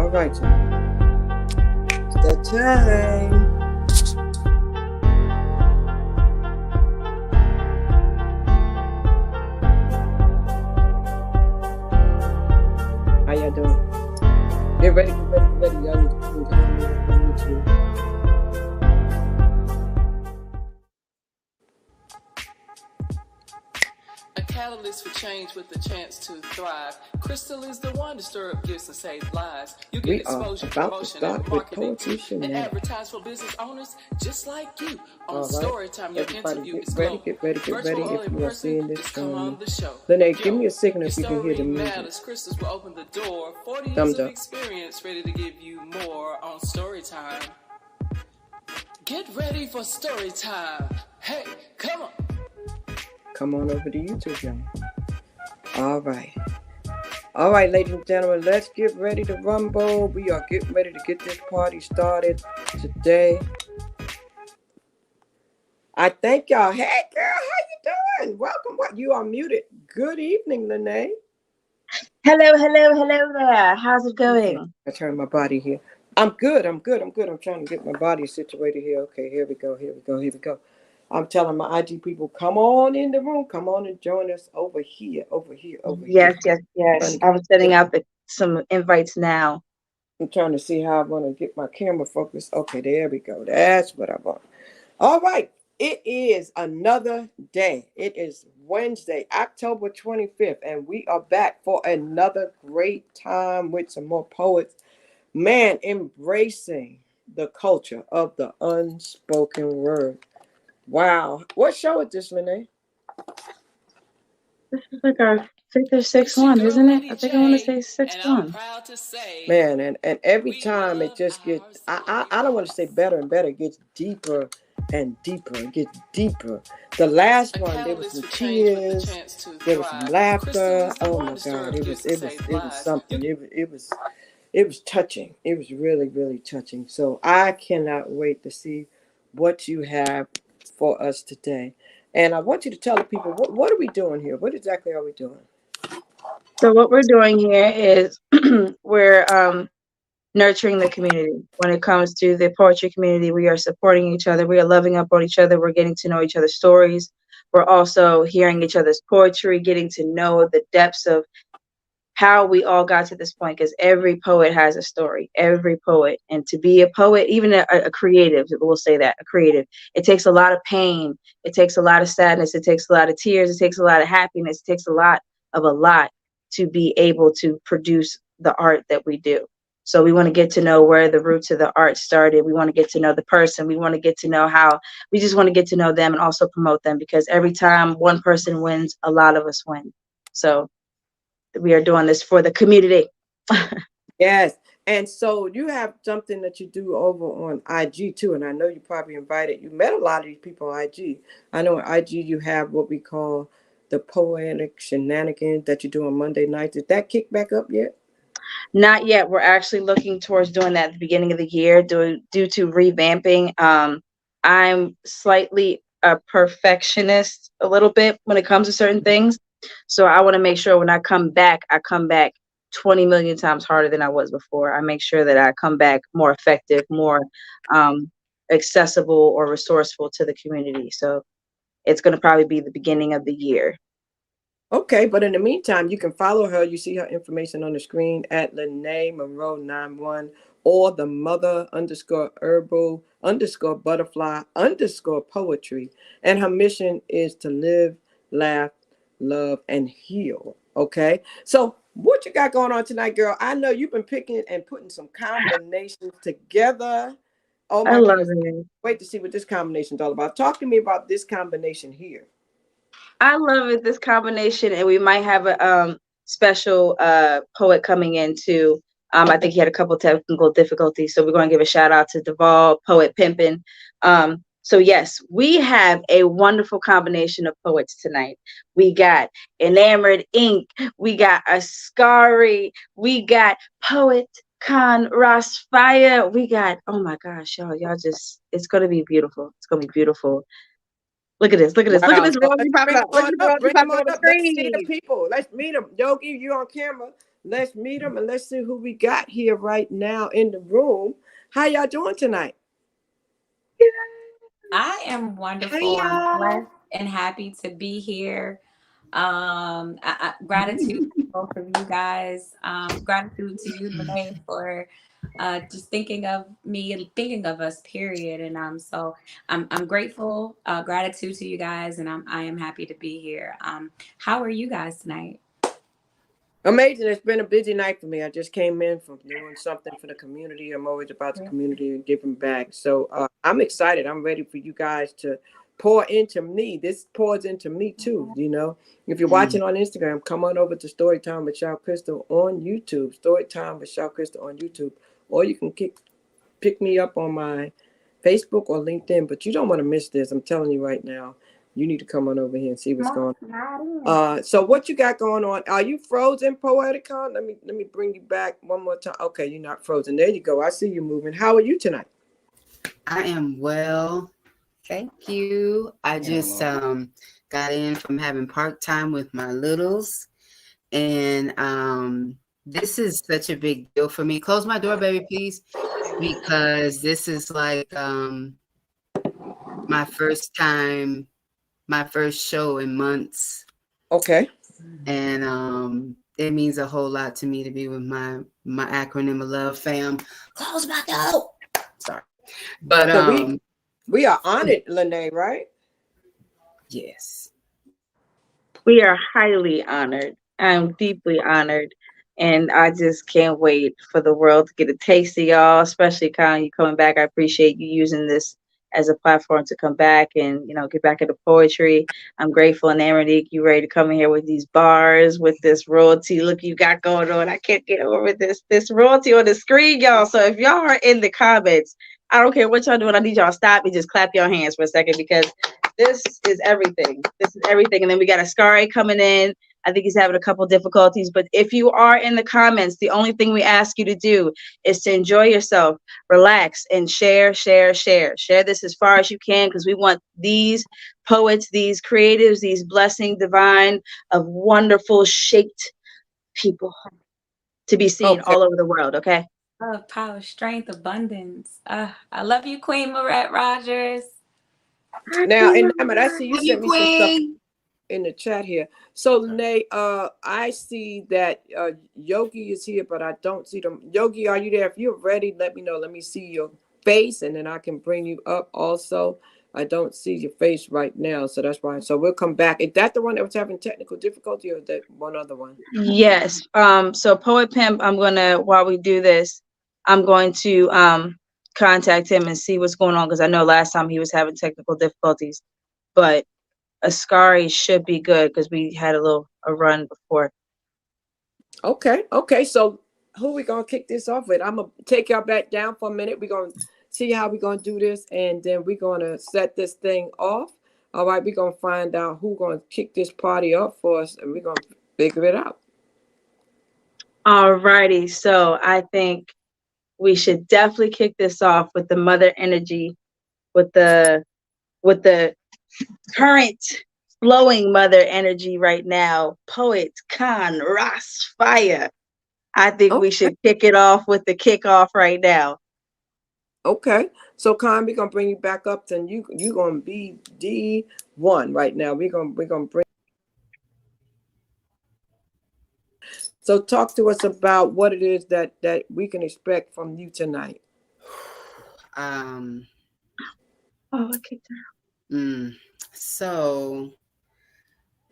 All right, so it's that time. How y'all doing? Get ready, get ready, get ready. Y'all need to come down there on YouTube. A catalyst for change with the chance to thrive. Crystal is the one to stir up gifts and save lives. You get exposure, promotion, and marketing and advertise for business owners just like you. On Storytime, your interview is global. Get ready. Virtual or If in you are person, seeing this just come on the show. Lanai, give me a signal if you can hear the music. Matters. Crystals will open the door. 40 years of experience ready to give you more on Storytime. Get ready for Storytime. Hey, come on. Come on over to YouTube, y'all. All right, ladies and gentlemen, let's get ready to rumble. We are getting ready to get this party started today. I thank y'all. Hey, girl, how you doing? Welcome. What? You are muted. Good evening, Lanai. Hello there. How's it going? I turn my body here. I'm good. I'm trying to get my body situated here. Okay, here we go. I'm telling my IG people, come on in the room. Come on and join us over here. Yes. I was setting out some invites now. I'm trying to see how I want to get my camera focused. Okay, there we go. That's what I want. All right. It is another day. It is Wednesday, October 25th, and we are back for another great time with some more poets. Man, embracing the culture of the unspoken word. Wow. What show is this, Lanai? This is like our fifth or sixth one, isn't it? I think I want to say sixth one. Man, and every time it just gets, I don't want to say better and better. It gets deeper and deeper. It gets deeper. The last one, there was some tears. There was some laughter. Oh my God. It was something. It was touching. It was really, really touching. So I cannot wait to see what you have for us today. And I want you to tell the people, what are we doing here? What exactly are we doing? So what we're doing here is we're nurturing the community. When it comes to the poetry community, we are supporting each other. We are loving up on each other. We're getting to know each other's stories. We're also hearing each other's poetry, getting to know the depths of how we all got to this point, because every poet has a story, every poet. And to be a poet, even a creative, we'll say that, a creative, it takes a lot of pain. It takes a lot of sadness. It takes a lot of tears. It takes a lot of happiness. It takes a lot to be able to produce the art that we do. So we want to get to know where the roots of the art started. We want to get to know the person. We want to get to know we just want to get to know them and also promote them, because every time one person wins, a lot of us win. So we are doing this for the community. Yes. And so you have something that you do over on IG too. And I know you probably you met a lot of these people on IG. I know on IG you have what we call the poetic shenanigans that you do on Monday nights. Did that kick back up yet? Not yet. We're actually looking towards doing that at the beginning of the year due to revamping. I'm slightly a perfectionist a little bit when it comes to certain things. So I want to make sure when I come back 20 million times harder than I was before. I make sure that I come back more effective, more accessible or resourceful to the community. So it's going to probably be the beginning of the year. Okay, but in the meantime, you can follow her. You see her information on the screen at Lanai Monroe 91 or the mother _herbal _butterfly _poetry. And her mission is to live, laugh, love, and heal. Okay, so what you got going on tonight, girl? I know you've been picking and putting some combinations together. Oh my goodness. Wait to see what this combination is all about. Talk to me about this combination here. I love it, this combination, and we might have a special poet coming in too. I think he had a couple technical difficulties, so we're going to give a shout out to Duvall, Poet Pimpin'. So yes, we have a wonderful combination of poets tonight. We got Enamored Ink, we got Ascari, we got Poet Khan Rossfire, we got, oh my gosh, y'all just, it's going to be beautiful. It's going to be beautiful. Look at this. Look at this. Look at Wow. this So Rosie let's popping bring up. them Look on at up. Rosie Bring them popping on on the up. Let's see the screen. people. Let's meet them. Yogi, you on camera. Let's meet them and let's see who we got here right now in the room. How y'all doing tonight? I am wonderful. Hey, I'm y'all. blessed and happy to be here. Gratitude to both of you guys. Gratitude to you, Lanai, for just thinking of me and thinking of us. Period. And so I'm grateful. Gratitude to you guys, and I am happy to be here. How are you guys tonight? Amazing. It's been a busy night for me. I just came in from doing something for the community. I'm always about the community and giving back. So I'm excited. I'm ready for you guys to pour into me. This pours into me too. You know, if you're watching on Instagram, come on over to Storytime with Shao Crystal on YouTube. Storytime with Shao Crystal on YouTube. Or you can pick me up on my Facebook or LinkedIn. But you don't want to miss this. I'm telling you right now. You need to come on over here and see what's going on. So what you got going on? Are you frozen, Poeticon? Let me bring you back one more time. Okay, you're not frozen. There you go. I see you moving. How are you tonight? I am well. Thank you. I just got in from having park time with my littles. And this is such a big deal for me. Close my door, baby, please. Because this is like my first time, my first show in months. Okay. And it means a whole lot to me to be with my acronym of love fam. Close my door. Sorry. But so we are honored, Lanai, right? Yes. We are highly honored. I'm deeply honored. And I just can't wait for the world to get a taste of y'all, especially Colin, you coming back. I appreciate you using this as a platform to come back and, get back into poetry. I'm grateful. And Amranique, you ready to come in here with these bars, with this royalty look you got going on. I can't get over this royalty on the screen, y'all. So if y'all are in the comments, I don't care what y'all doing. I need y'all to stop and just clap your hands for a second because this is everything. This is everything. And then we got Ascari coming in. I think he's having a couple difficulties. But if you are in the comments, the only thing we ask you to do is to enjoy yourself, relax, and share. Share this as far as you can because we want these poets, these creatives, these blessing divine of wonderful shaped people to be seen all over the world, okay? Love, power, strength, abundance. I love you, Queen Marette Rogers. Now, and I see you sent me some stuff in the chat here. So, Lanai, I see that Yogi is here, but I don't see them. Yogi, are you there? If you're ready, let me know. Let me see your face, and then I can bring you up also. I don't see your face right now, so that's why. So we'll come back. Is that the one that was having technical difficulty, or is that one other one? Yes. So Poet Pimp, while we do this, I'm going to contact him and see what's going on because I know last time he was having technical difficulties, but Ascari should be good because we had a run before. Okay. So who we gonna kick this off with? I'm gonna take y'all back down for a minute. We're gonna see how we're gonna do this, and then we're gonna set this thing off. All right, we're gonna find out who's gonna kick this party up for us, and we're gonna figure it out. All righty. So I think we should definitely kick this off with the mother energy, with the current flowing mother energy right now. Poet Khan Ras Fire. I think we should kick it off with the kickoff right now. Okay. So Khan, we're gonna bring you back up, then you gonna be D1 right now. We're gonna bring. So talk to us about what it is that we can expect from you tonight. Oh, I kicked her. So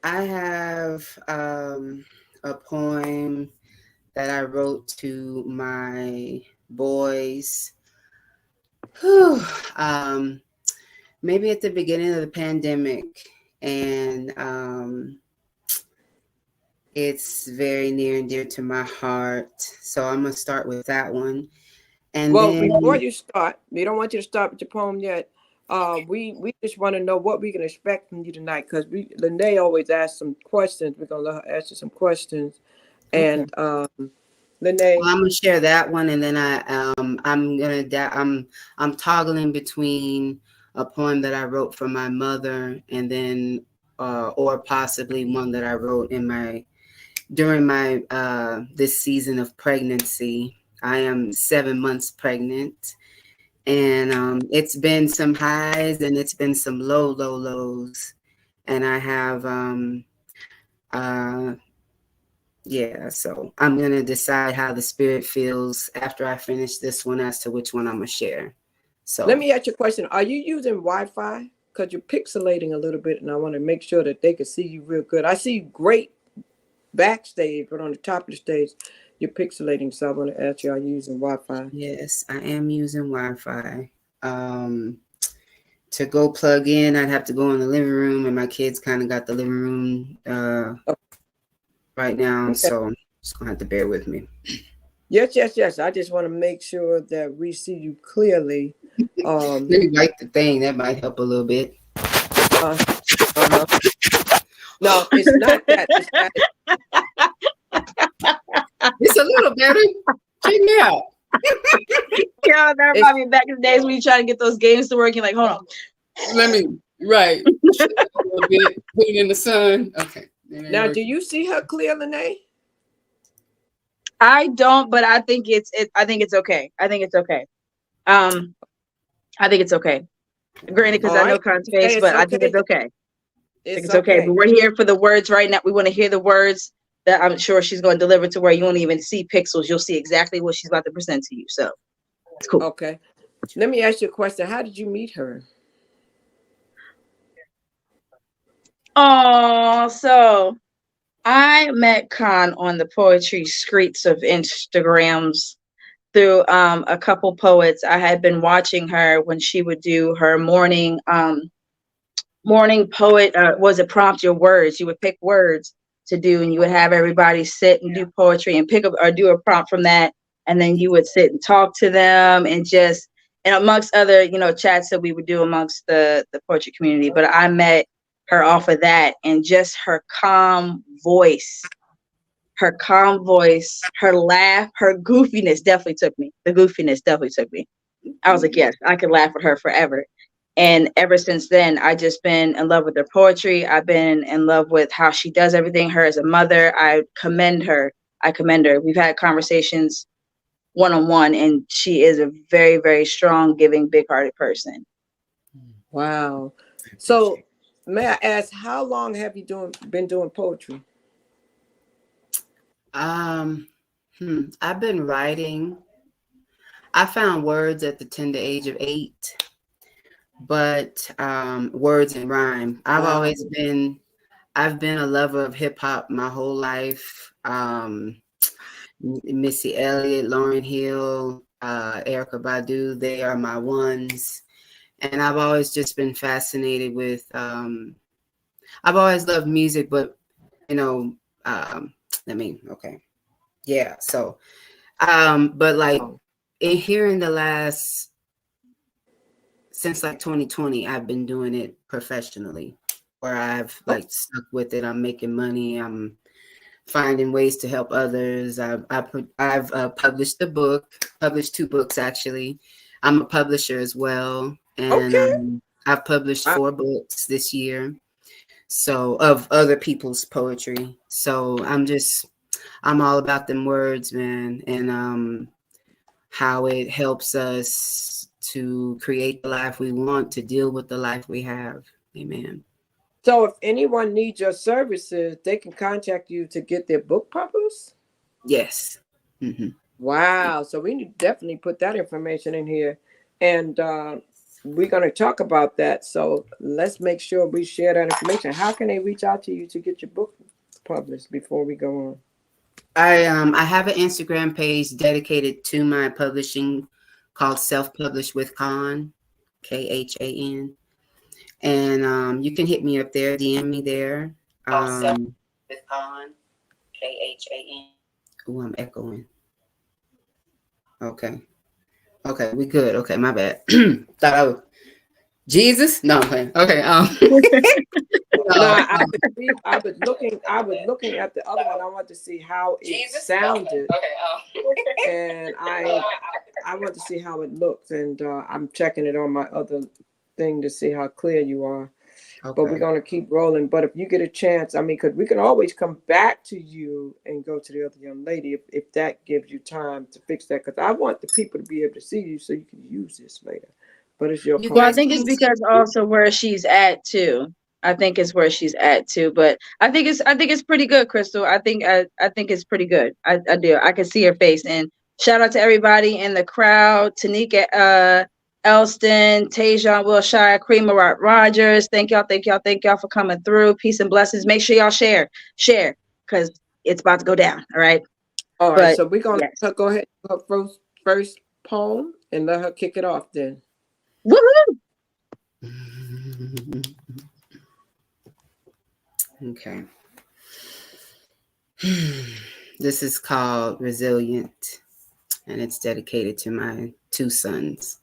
I have a poem that I wrote to my boys. Maybe at the beginning of the pandemic, and it's very near and dear to my heart. So I'm gonna start with that one. And then, before you start, we don't want you to start with your poem yet. We just want to know what we can expect from you tonight because Lanai always asks some questions. We're gonna let her ask you some questions, and Lanai. Well, I'm gonna share that one, and then I'm toggling between a poem that I wrote for my mother, and then or possibly one that I wrote during my this season of pregnancy. I am 7 months pregnant, and it's been some highs and it's been some lows, and I have yeah, so I'm gonna decide how the spirit feels after I finish this one as to which one I'm gonna share. So let me ask you a question. Are you using Wi-Fi? Because you're pixelating a little bit, and I want to make sure that they can see you real good. I see you great backstage, but on the top of the stage, you're pixelating. So I want to ask you, are you using Wi-Fi? yes, I am using Wi-Fi. To go plug in, I'd have to go in the living room, and my kids kind of got the living room right now, so just gonna have to bear with me. Yes. I just want to make sure that we see you clearly. Let me write the thing. That might help a little bit. No, it's not that. It's that. It's a little better. Check me out. Yeah, that reminds me back in the days when you try to get those games to work. You're like, hold on. Let me, right. A little bit, put it in the sun. Okay. Now, do you see her clear, Lanai? I don't, but I think it's okay. I think it's okay. I think it's okay. Granted, because I know Khan's face, but I think it's okay. It's okay. But we're here for the words right now. We want to hear the words that I'm sure she's going to deliver to where you won't even see pixels. You'll see exactly what she's about to present to you. So it's cool. Okay. Let me ask you a question. How did you meet her? Oh, so I met Khan on the poetry streets of Instagrams through a couple poets. I had been watching her when she would do her morning poet. Was it prompt your words? You would pick words to do, and you would have everybody sit and do poetry and pick up or do a prompt from that, and then you would sit and talk to them and amongst other chats that we would do amongst the poetry community. But I met her off of that, and just her calm voice, her laugh, her goofiness definitely took me. The goofiness definitely took me. I was like, yes, I could laugh with her forever. And ever since then, I just been in love with her poetry. I've been in love with how she does everything. Her as a mother, I commend her. We've had conversations one-on-one, and she is a very, very strong, giving, big-hearted person. Wow. So may I ask, how long have you been doing poetry? I've been writing. I found words at the tender age of 8, but words and rhyme. I've been a lover of hip hop my whole life. Missy Elliott, Lauryn Hill, Erykah Badu, they are my ones. And I've always just been fascinated with, I've always loved music, but, yeah. So, but like here in the last, since like 2020, I've been doing it professionally, where I've like stuck with it. I'm making money. I'm finding ways to help others. I've published published 2 books actually. I'm a publisher as well, and I've published 4 books this year. So of other people's poetry. So I'm all about them words, man, and how it helps us to create the life we want, to deal with the life we have. Amen. So if anyone needs your services, they can contact you to get their book published? Yes. Mm-hmm. Wow. So we need to definitely put that information in here. And we're going to talk about that. So let's make sure we share that information. How can they reach out to you to get your book published before we go on? I have an Instagram page dedicated to my publishing called Self Publish with Khan, Khan. And you can hit me up there, DM me there. With Khan, Khan. Oh, I'm echoing. Okay, we good. Okay, my bad. Thought I was Jesus. No, I'm playing. Okay. I was looking at the other one. I wanted to see how it sounded. Okay. And I want to see how it looks, and I'm checking it on my other thing to see how clear you are. Okay. But we're going to keep rolling. But if you get a chance, I mean, because we can always come back to you and go to the other young lady if that gives you time to fix that. Because I want the people to be able to see you so you can use this later. But it's your call. Well, I think it's because also where she's at too. I think it's where she's at too. But I think it's pretty good, Crystal. I think it's pretty good. I do. I can see her face. And shout out to everybody in the crowd. Tanika, Elston, Tajon, Wilshire, Creamer, Rogers. Thank y'all for coming through. Peace and blessings. Make sure y'all share, because it's about to go down. All right. All right. So we're gonna go ahead with her first poem and let her kick it off then. Woohoo! Okay. This is called Resilient, and it's dedicated to my 2 sons.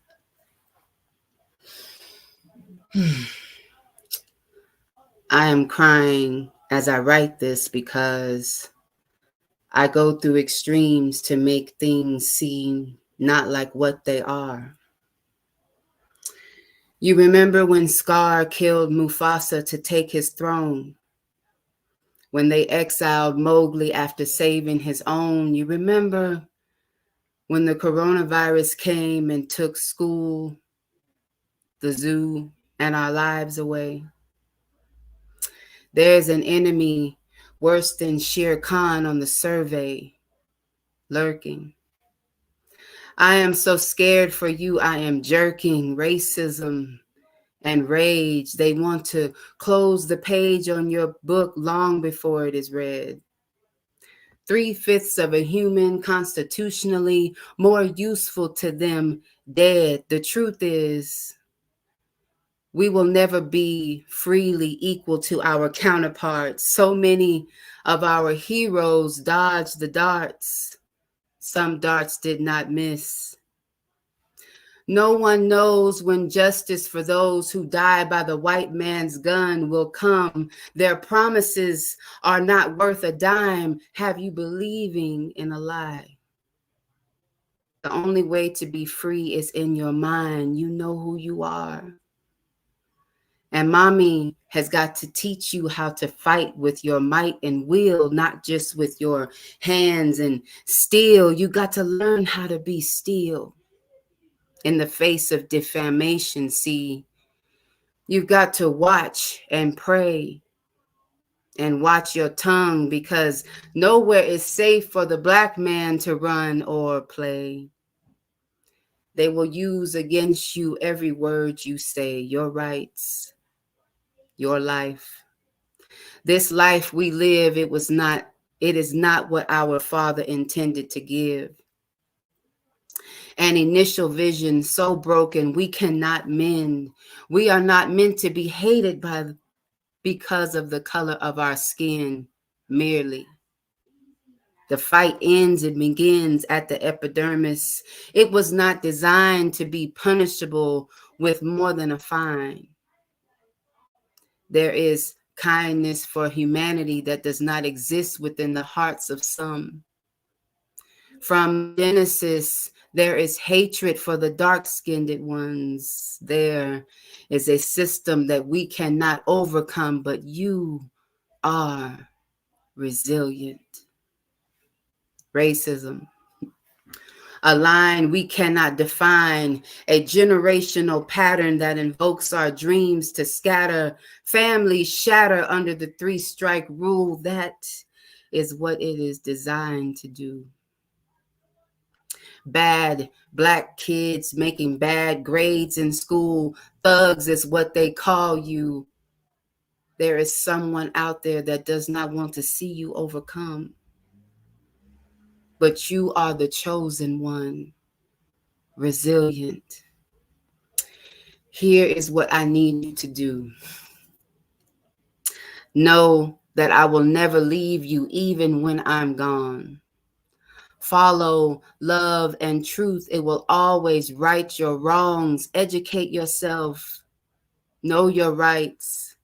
I am crying as I write this because I go through extremes to make things seem not like what they are. You remember when Scar killed Mufasa to take his throne? When they exiled Mowgli after saving his own? You remember when the coronavirus came and took school, the zoo, and our lives away? There's an enemy worse than Shere Khan on the survey, lurking. I am so scared for you, I am jerking. Racism and rage, they want to close the page on your book long before it is read. 3/5 of a human constitutionally more useful to them dead. The truth is, we will never be freely equal to our counterparts. So many of our heroes dodged the darts. Some darts did not miss. No one knows when justice for those who die by the white man's gun will come. Their promises are not worth a dime. Have you believing in a lie? The only way to be free is in your mind. You know who you are. And mommy has got to teach you how to fight with your might and will, not just with your hands and steel. You got to learn how to be still in the face of defamation. See, you've got to watch and pray and watch your tongue, because nowhere is safe for the Black man to run or play. They will use against you every word you say, your rights, your life. This life we live, it is not what our Father intended to give. An initial vision so broken we cannot mend. We are not meant to be hated because of the color of our skin merely. The fight ends and begins at the epidermis. It was not designed to be punishable with more than a fine. There is kindness for humanity that does not exist within the hearts of some. From Genesis, there is hatred for the dark-skinned ones. There is a system that we cannot overcome, but you are resilient. Racism, a line we cannot define, a generational pattern that invokes our dreams to scatter, families shatter under the 3-strike rule. That is what it is designed to do. Bad Black kids making bad grades in school, thugs is what they call you. There is someone out there that does not want to see you overcome. But you are the chosen one, resilient. Here is what I need you to do. Know that I will never leave you even when I'm gone. Follow love and truth. It will always right your wrongs. Educate yourself. Know your rights.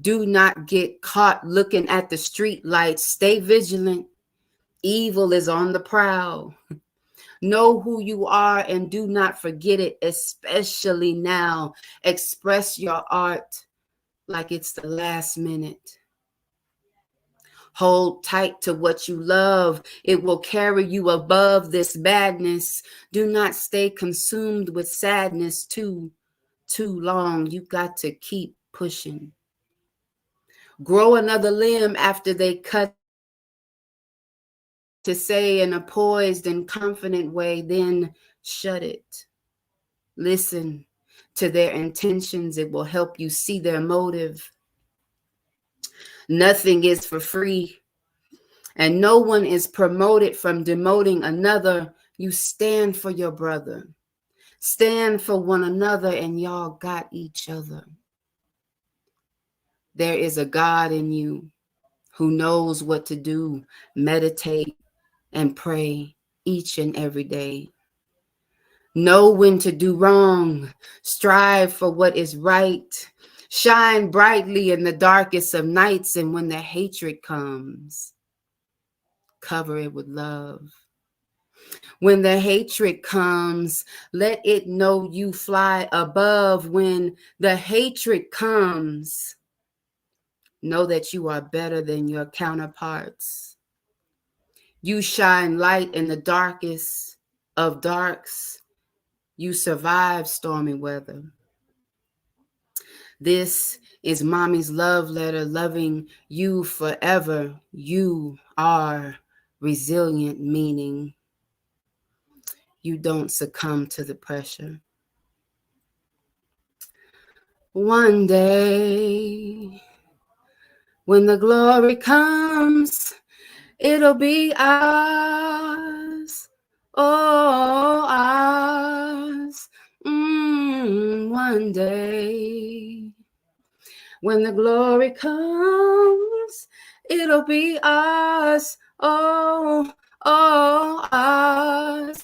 Do not get caught looking at the street lights. Stay vigilant. Evil is on the prowl. Know who you are and do not forget it, especially now. Express your art like it's the last minute. Hold tight to what you love. It will carry you above this badness. Do not stay consumed with sadness too long. You got to keep pushing. Grow another limb after they cut to say in a poised and confident way, then shut it. Listen to their intentions. It will help you see their motive. Nothing is for free, and no one is promoted from demoting another. You stand for your brother. Stand for one another, and y'all got each other. There is a God in you who knows what to do. Meditate and pray each and every day. Know when to do wrong. Strive for what is right. Shine brightly in the darkest of nights, and when the hatred comes, cover it with love. When the hatred comes, let it know you fly above. When the hatred comes, know that you are better than your counterparts. You shine light in the darkest of darks. You survive stormy weather. This is Mommy's love letter, loving you forever. You are resilient, meaning you don't succumb to the pressure. One day, when the glory comes, it'll be ours. Oh, ours. One day, when the glory comes, it'll be ours. Oh, ours.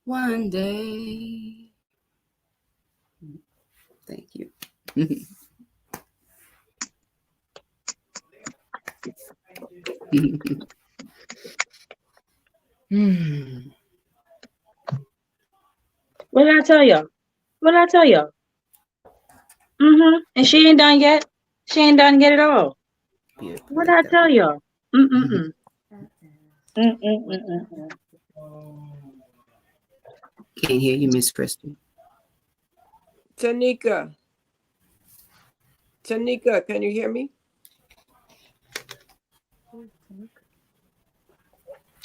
One day. Thank you. What did I tell y'all? What did I tell y'all? And she ain't done yet. She ain't done yet at all. Beautiful. What did I tell y'all? Can't hear you, Miss Crystal. Tanika, can you hear me?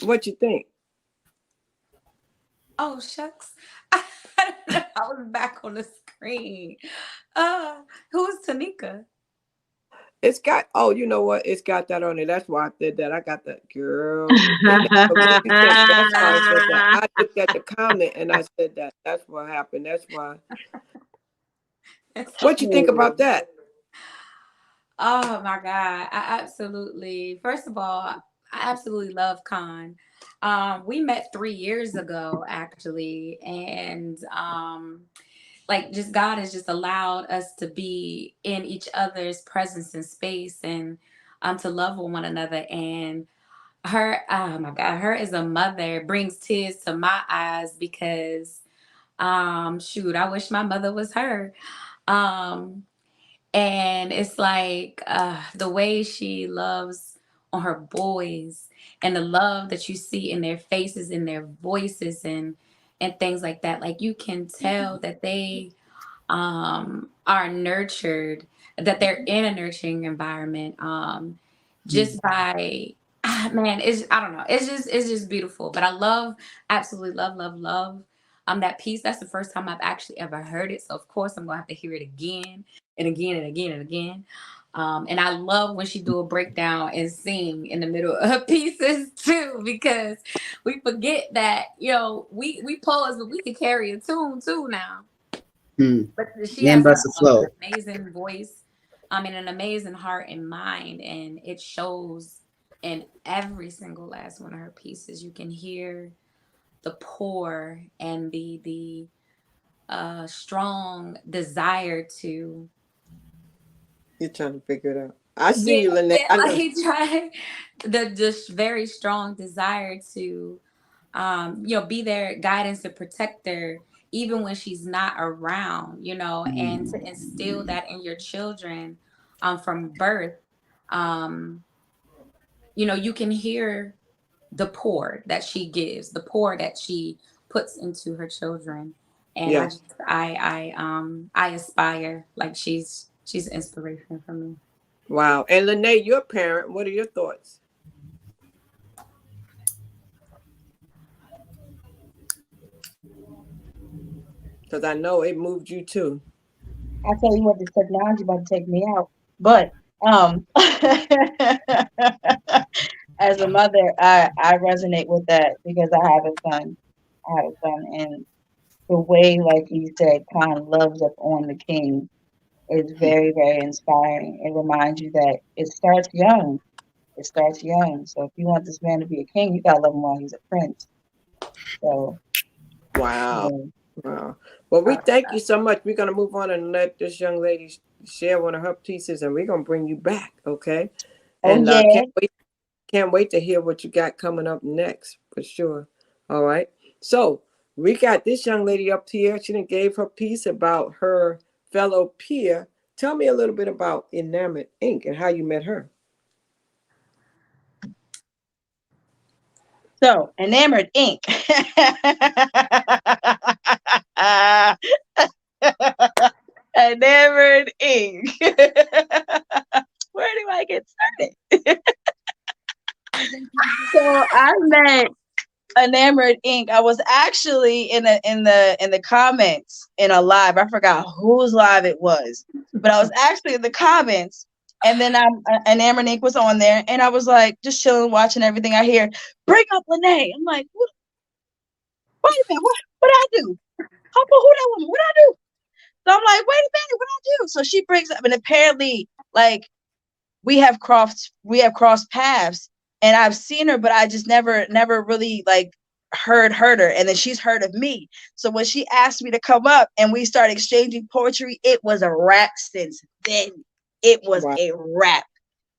What you think? Oh, shucks. I was back on the screen. Who's Tanika? It's got, oh, you know what? It's got that on it. That's why I did that. I got that girl. That's why I said that. I looked at the comment and I said that. That's what happened. That's why. What you think about that? Oh my God. First of all, I absolutely love Khan. We met 3 years ago, actually. And like just God has just allowed us to be in each other's presence and space and to love one another. And her, oh my God, her as a mother brings tears to my eyes because shoot, I wish my mother was her. Um and it's like the way she loves on her boys and the love that you see in their faces, in their voices, and things like that. Like you can tell that they are nurtured, that they're in a nurturing environment. Just by man, it's I don't know. It's just beautiful. But I absolutely love that piece. That's the first time I've actually ever heard it. So of course I'm gonna have to hear it again and again and again and again. And I love when she do a breakdown and sing in the middle of pieces too, because we forget that, we poets, but we can carry a tune too now. But she has an amazing voice, and an amazing heart and mind, and it shows in every single last one of her pieces. You can hear the pour and the strong desire to. You're trying to figure it out. I see you, Lanai. Yeah, I like know. he tried the very strong desire to be their guidance and protector even when she's not around, and to instill that in your children from birth. Um, you can hear the pour that she gives, the pour that she puts into her children. And Yes. I aspire, like she's inspiration for me. Wow. And Lanai, you're a parent. What are your thoughts? Because I know it moved you too. I tell you what, this technology about to take me out. But um as a mother, I resonate with that because I have a son. I have a son, and the way, like you said, Khan loves up on the king is very, very inspiring. It reminds you that it starts young. It starts young. So if you want this man to be a king, you gotta love him while he's a prince. So Wow. yeah. Wow. Well, we thank you so much. We're going to move on and let this young lady share one of her pieces, and we're going to bring you back, okay? Oh And yeah. can't wait to hear what you got coming up next, for sure. All right. So we got this young lady up here. She done gave her piece about her fellow peer. Tell me a little bit about Enamored Ink and how you met her. So enamored ink. Enamored ink. Where do I get started? So I met Enamored Ink. I was actually in the comments in a live. I forgot whose live it was, but I was actually in the comments, and then Enamored Ink was on there, and I was like just chilling, watching everything. I hear bring up Lanai. I'm like, wait a minute, what I do? Who that woman? What I do? So I'm like, wait a minute, what I do? So she brings up, and apparently, like we have crossed paths, and I've seen her, but I just never really like heard her, and then she's heard of me. So when she asked me to come up and we started exchanging poetry, it was a wrap. Since then, it was Wow. a wrap.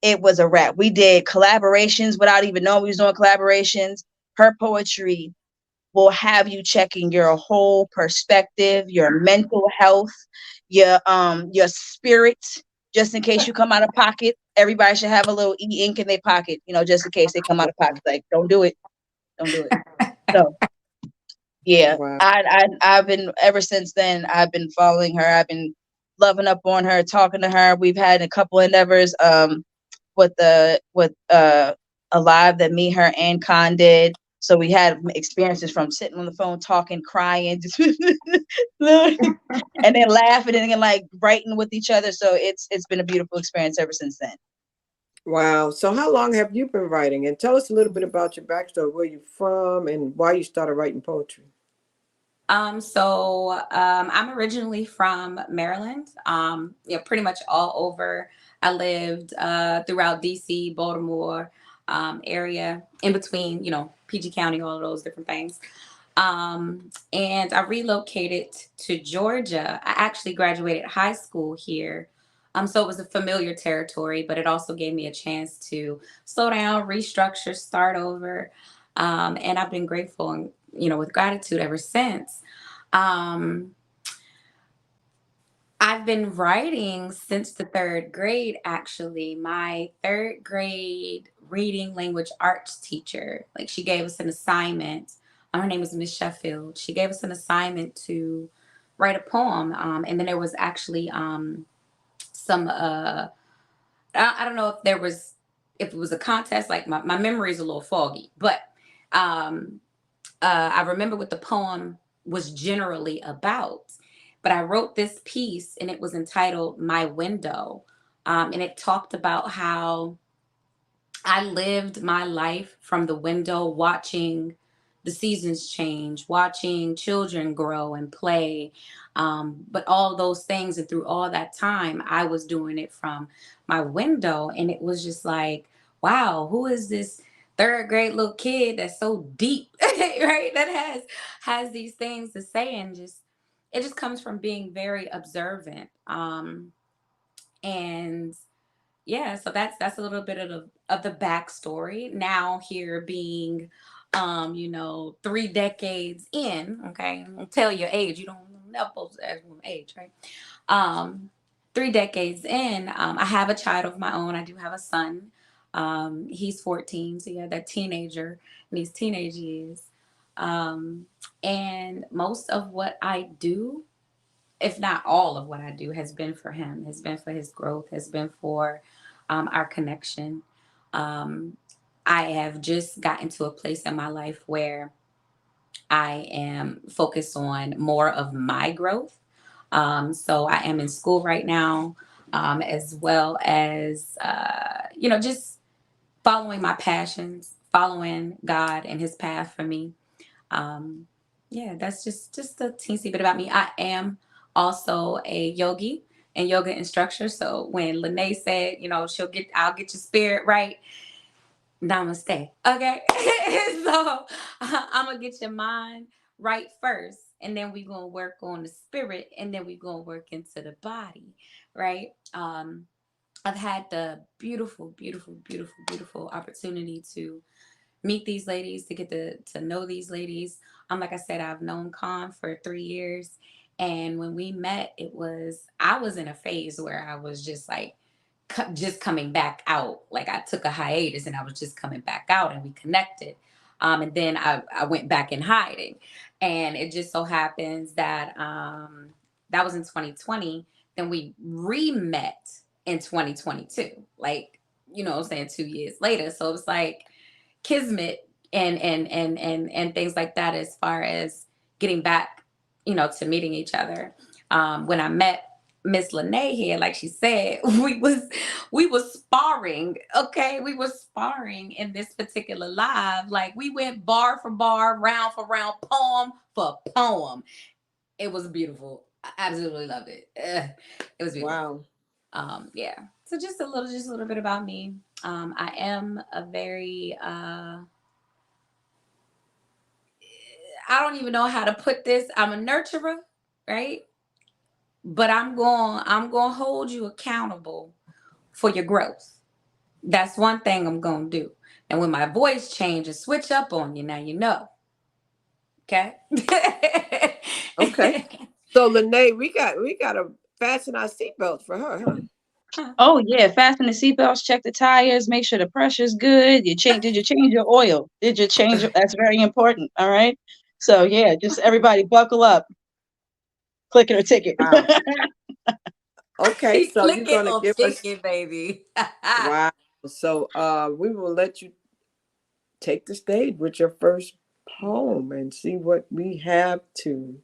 It was a wrap. We did collaborations without even knowing we was doing collaborations. Her poetry will have you checking your whole perspective, your mental health, your spirit, just in case you come out of pocket. Everybody should have a little ink in their pocket, just in case they come out of pocket. Like, don't do it. Don't do it. So yeah, Wow. I've been, ever since then, I've been following her. I've been loving up on her, talking to her. We've had a couple endeavors with a live that me, her, and Khan did. So we had experiences from sitting on the phone, talking, crying, and then laughing and like writing with each other. So it's been a beautiful experience ever since then. Wow. So how long have you been writing? And tell us a little bit about your backstory, where you're from, and why you started writing poetry. I'm originally from Maryland. Pretty much all over. I lived throughout DC, Baltimore area, in between, PG County, all of those different things. And I relocated to Georgia. I actually graduated high school here. So it was a familiar territory, but it also gave me a chance to slow down, restructure, start over. And I've been grateful and, with gratitude ever since. Um, I've been writing since the third grade, actually. My third grade reading language arts teacher, like she gave us an assignment. Her name is Miss Sheffield. She gave us an assignment to write a poem. And then there was actually some, I don't know if it was a contest, like my memory is a little foggy, but um, I remember what the poem was generally about. But I wrote this piece and it was entitled My Window. And it talked about how I lived my life from the window, watching the seasons change, watching children grow and play. But all those things, and through all that time, I was doing it from my window. And it was just like, wow, who is this third grade little kid that's so deep, right? That has these things to say, and just it just comes from being very observant. And yeah, so that's a little bit of the backstory. Now here being 3 decades in, okay, I'll tell your age. You don't never supposed to ask my age, right? Um 3 decades in, I have a child of my own. I do have a son. He's 14, so yeah, that teenager in these teenage years. Um and most of what I do, if not all of what I do, has been for him, has been for his growth, has been for our connection. Um, I have just gotten to a place in my life where I am focused on more of my growth. So I am in school right now, as well as, just following my passions, following God and his path for me. um, yeah, that's just a teensy bit about me. I am also a yogi and yoga instructor. So when Lanai said, I'll get your spirit right. Namaste. Okay. So I'm gonna get your mind right first, and then we're gonna work on the spirit, and then we're gonna work into the body, right? I've had the beautiful, beautiful, beautiful, beautiful opportunity to meet these ladies, to get to know these ladies. Like I said, I've known Khan for 3 years. And when we met, I was in a phase where I was just like, just coming back out. Like I took a hiatus and I was just coming back out and we connected. And then I went back in hiding. And it just so happens that that was in 2020. Then we re-met in 2022. Like, I'm saying 2 years later. So it was like, kismet and things like that, as far as getting back, to meeting each other. When I met Miss Lanai here, like she said, we was sparring. Okay, we were sparring in this particular live. Like we went bar for bar, round for round, poem for poem. It was beautiful. I absolutely loved it. It was beautiful. Wow. Yeah. So just a little bit about me. I am a very I don't even know how to put this. I'm a nurturer, right? But I'm going to hold you accountable for your growth. That's one thing I'm going to do. And when my voice changes, switch up on you, now you know. Okay? Okay. So Lanai, we gotta fasten our seatbelts for her, huh? Oh yeah, fasten the seatbelts, check the tires, make sure the pressure's good. Did you change your oil? Did you change it? That's very important. All right. So yeah, just everybody buckle up. Click it or ticket. Wow. Okay, so Click you're it gonna or give tick us it, baby. wow. So we will let you take the stage with your first poem and see what we have to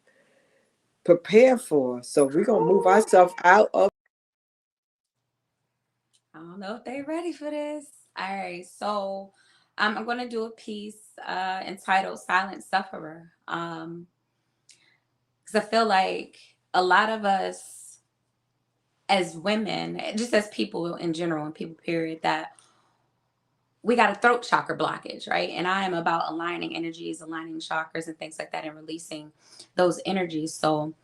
prepare for. So we're gonna move ourselves out of. I don't know if they're ready for this. All right, so I'm going to do a piece entitled "Silent Sufferer," because I feel like a lot of us, as women, just as people in general, and people period, that we got a throat chakra blockage, right? And I am about aligning energies, aligning chakras, and things like that, and releasing those energies. So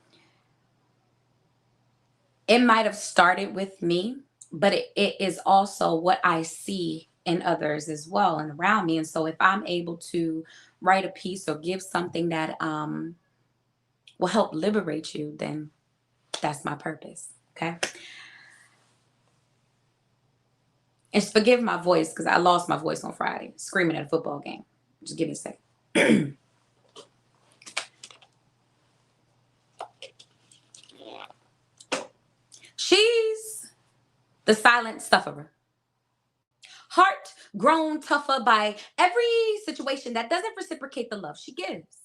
it might have started with me, but it is also what I see in others as well and around me. And so if I'm able to write a piece or give something that will help liberate you, then that's my purpose. Okay. And forgive my voice because I lost my voice on Friday screaming at a football game. Just give me a second. She's the silent sufferer. Heart grown tougher by every situation that doesn't reciprocate the love she gives.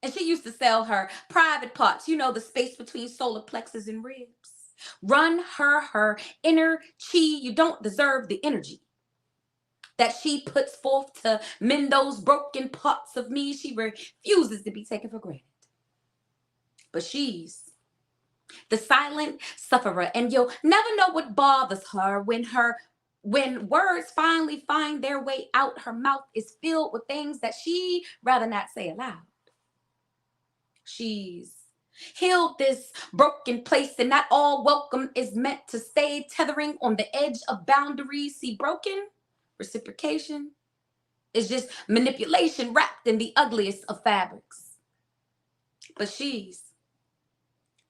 And she used to sell her private parts, the space between solar plexus and ribs. Run her inner chi. You don't deserve the energy that she puts forth to mend those broken parts of me. She refuses to be taken for granted. But she's the silent sufferer, and you'll never know what bothers her when words finally find their way out. Her mouth is filled with things that she rather not say aloud. She's Healed this broken place, and not all welcome is meant to stay tethering on the edge of boundaries. See, broken reciprocation is just manipulation wrapped in the ugliest of fabrics. But she's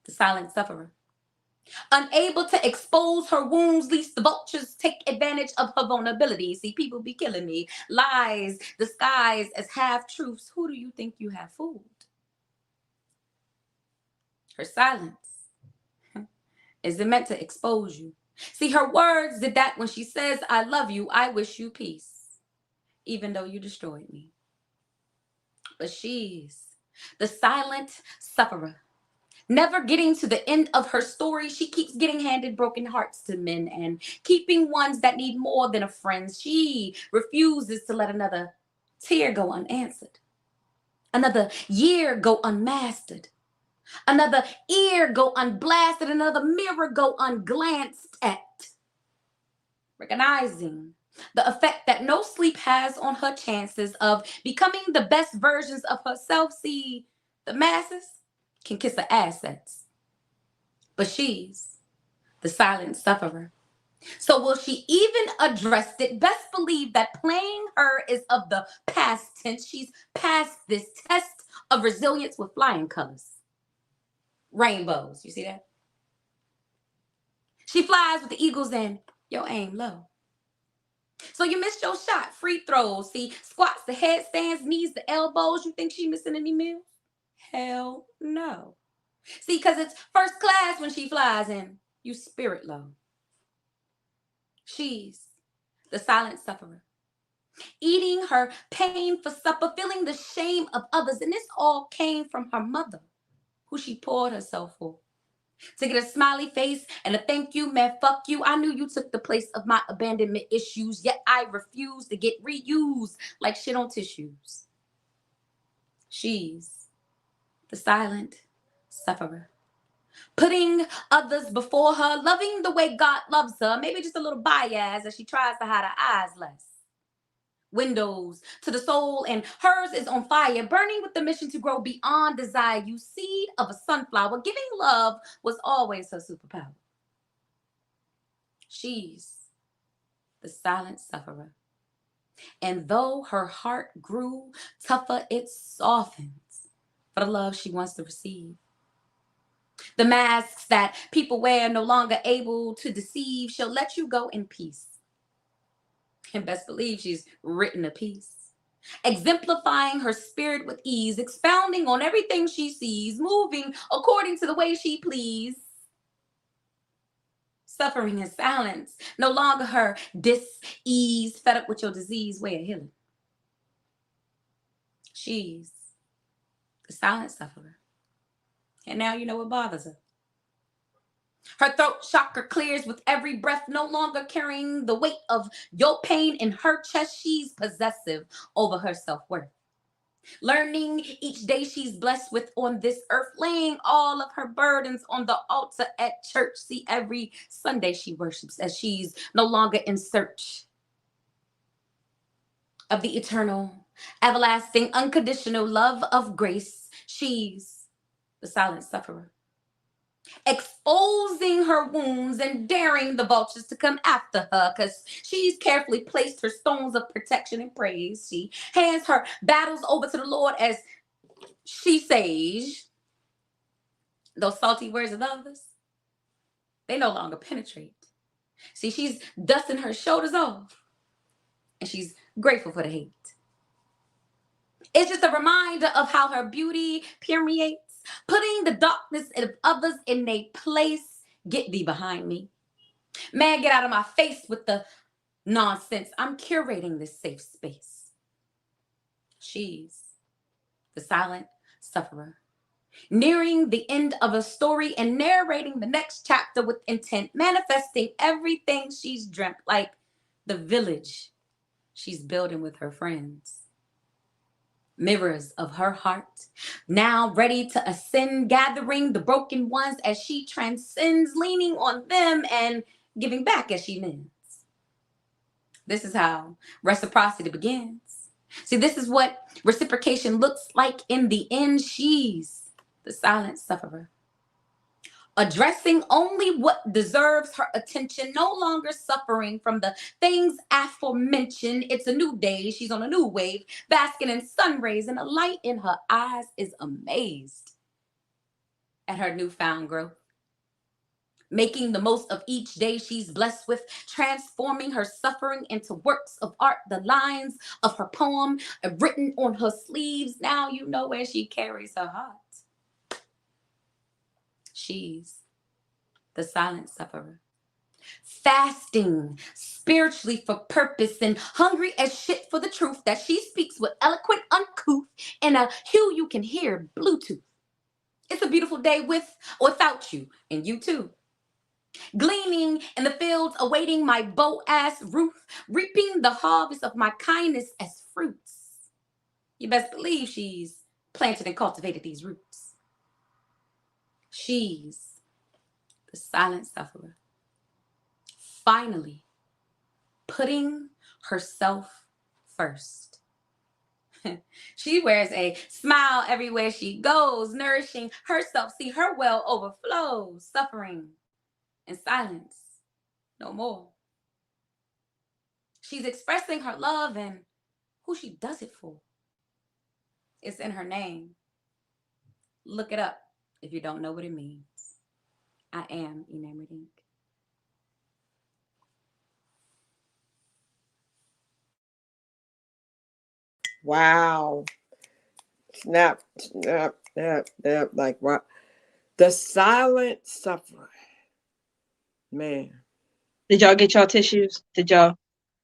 the silent sufferer. Unable to expose her wounds, lest the vultures take advantage of her vulnerability. See, people be killing me. Lies disguised as half-truths. Who do you think you have fooled? Her silence isn't meant to expose you. See, her words did that when she says, I love you, I wish you peace, even though you destroyed me. But she's the silent sufferer. Never getting to the end of her story, she keeps getting handed broken hearts to men and keeping ones that need more than a friend. She refuses to let another tear go unanswered, another year go unmastered, another ear go unblasted, another mirror go unglanced at. Recognizing the effect that no sleep has on her chances of becoming the best versions of herself. See, the masses can kiss her assets, but she's the silent sufferer. So will she even address it? Best believe that playing her is of the past tense. She's passed this test of resilience with flying colors. Rainbows, you see that? She flies with the eagles and your aim low. So you missed your shot. Free throws. See, squats, the headstands, knees, the elbows. You think she missing any meals? Hell no. See, because it's first class when she flies and you spirit low. She's the silent sufferer. Eating her pain for supper, feeling the shame of others. And this all came from her mother, who she poured herself for. To get a smiley face and a thank you, man, fuck you. I knew you took the place of my abandonment issues, yet I refuse to get reused like shit on tissues. She's the silent sufferer. Putting others before her, loving the way God loves her, maybe just a little bias as she tries to hide her eyes less. Windows to the soul, and hers is on fire, burning with the mission to grow beyond desire. You seed of a sunflower, giving love was always her superpower. She's the silent sufferer. And though her heart grew tougher, it softens for the love she wants to receive. The masks that people wear, no longer able to deceive, she'll let you go in peace. And best believe she's written a piece, exemplifying her spirit with ease, expounding on everything she sees, moving according to the way she please. Suffering in silence, no longer her dis-ease, fed up with your disease, way of healing. She's the silent sufferer. And now you know what bothers her. Her throat chakra clears with every breath, no longer carrying the weight of your pain in her chest. She's possessive over her self-worth. Learning each day she's blessed with on this earth, laying all of her burdens on the altar at church. See, every Sunday she worships as she's no longer in search of the eternal, everlasting, unconditional love of grace. She's the silent sufferer. Exposing her wounds and daring the vultures to come after her because she's carefully placed her stones of protection and praise. She hands her battles over to the Lord as she says, those salty words of others, they no longer penetrate. See, she's dusting her shoulders off and she's grateful for the hate. It's just a reminder of how her beauty permeates, putting the darkness of others in their place. Get thee behind me. Man, get out of my face with the nonsense. I'm curating this safe space. She's the silent sufferer, nearing the end of a story and narrating the next chapter with intent, manifesting everything she's dreamt, like the village she's building with her friends. Mirrors of her heart, now ready to ascend, gathering the broken ones as she transcends, leaning on them and giving back as she mends. This is how reciprocity begins. See, this is what reciprocation looks like in the end. She's the silent sufferer. Addressing only what deserves her attention, no longer suffering from the things aforementioned. It's a new day, she's on a new wave, basking in sun rays, and a light in her eyes is amazed at her newfound growth. Making the most of each day she's blessed with, transforming her suffering into works of art. The lines of her poem are written on her sleeves. Now you know where she carries her heart. She's the silent sufferer. Fasting spiritually for purpose and hungry as shit for the truth that she speaks with eloquent uncouth and a hue you can hear Bluetooth. It's a beautiful day with or without you, and you too. Gleaning in the fields, awaiting my Boaz Ruth, reaping the harvest of my kindness as fruits. You best believe she's planted and cultivated these roots. She's the silent sufferer. Finally, putting herself first. She wears a smile everywhere she goes, nourishing herself. See, her well overflows, suffering in silence no more. She's expressing her love and who she does it for. It's in her name. Look it up if you don't know what it means. I am enamored ink. Wow. Snap, snap, snap, snap. Like what? The silent sufferer. Man. Did y'all get y'all tissues? Did y'all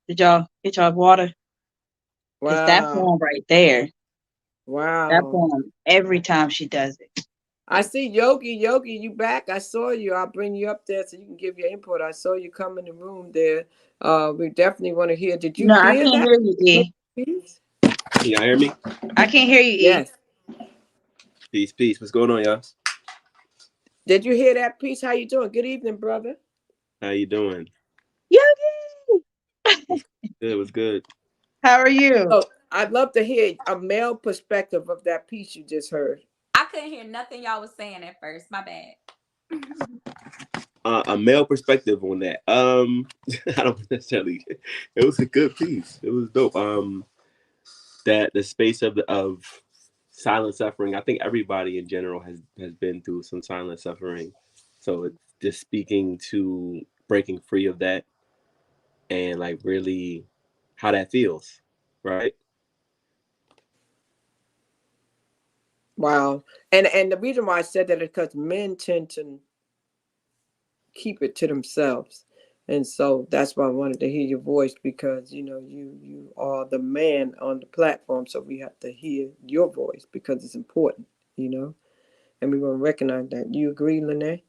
get y'all water? Because that Wow. poem right there. Wow. That poem, every time she does it. I see Yogi, you back. I saw you. I'll bring you up there so you can give your input. I saw you come in the room there. We definitely want to hear. Did you No, I hear can't that? hear you, E. Can y'all hear me? I can't hear you, E. Yes. Peace, peace. What's going on, y'all? Did you hear that piece? How you doing? Good evening, brother. How you doing? Yogi! Good, was good. How are you? Oh, I'd love to hear a male perspective of that piece you just heard. I couldn't hear nothing y'all was saying at first. My bad. A male perspective on that. I don't necessarily. It was a good piece. It was dope. That the space of silent suffering. I think everybody in general has been through some silent suffering. So it's just speaking to breaking free of that and like really how that feels, right? Wow. And the reason why I said that is because men tend to keep it to themselves. And so that's why I wanted to hear your voice, because you are the man on the platform, so we have to hear your voice because it's important, and we want to recognize that. You agree, Lanai?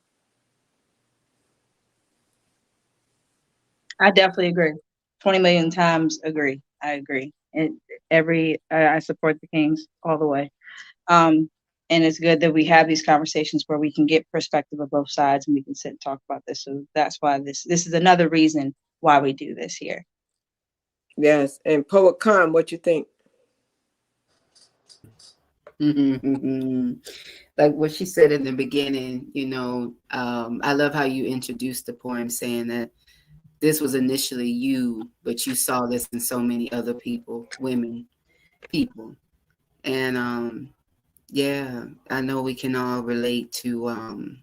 I definitely agree. 20 million times agree. I agree. And I support the Kings all the way. And it's good that we have these conversations where we can get perspective of both sides and we can sit and talk about this. So that's why this is another reason why we do this here. Yes. And Poet Khan, what you think? Like what she said in the beginning, I love how you introduced the poem saying that this was initially you, but you saw this in so many other people, people. And yeah, I know we can all relate to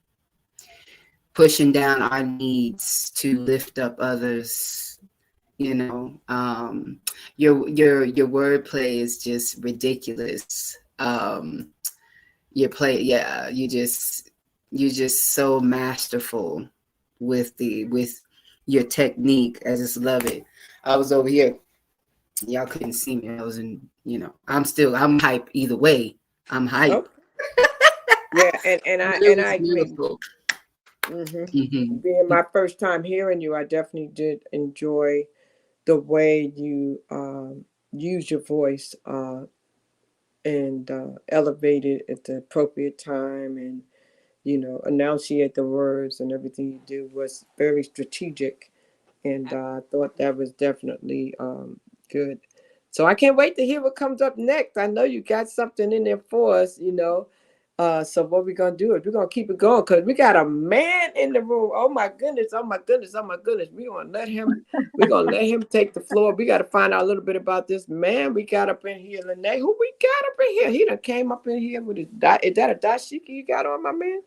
pushing down our needs to lift up others. Your wordplay is just ridiculous. Your play, yeah, you're just so masterful with your technique. I just love it. I was over here. Y'all couldn't see me. I was I'm hype either way. I'm hype. Oh. Yeah, and I agree. Mm-hmm. Being my first time hearing you, I definitely did enjoy the way you use your voice and elevate it at the appropriate time, and enunciate the words, and everything you do was very strategic, and I thought that was definitely good. So I can't wait to hear what comes up next. I know you got something in there for us, So what we're gonna do is we're gonna keep it going because we got a man in the room. Oh my goodness, oh my goodness, oh my goodness. We're gonna let him take the floor. We gotta find out a little bit about this man we got up in here, Lanai. Who we got up in here? He done came up in here with his is that a dashiki you got on, my man?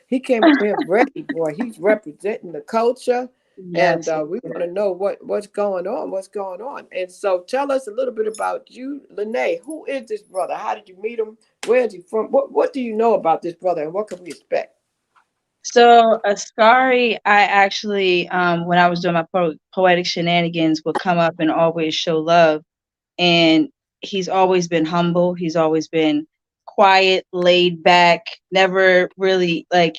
He came up here ready, boy. He's representing the culture. Yes. And we want to know what's going on. And so tell us a little bit about you, Lanai. Who is this brother? How did you meet him? Where is he from? What do you know about this brother, and what can we expect? So Ascari, I actually, when I was doing my poetic shenanigans, would come up and always show love. And he's always been humble. He's always been quiet, laid back, never really like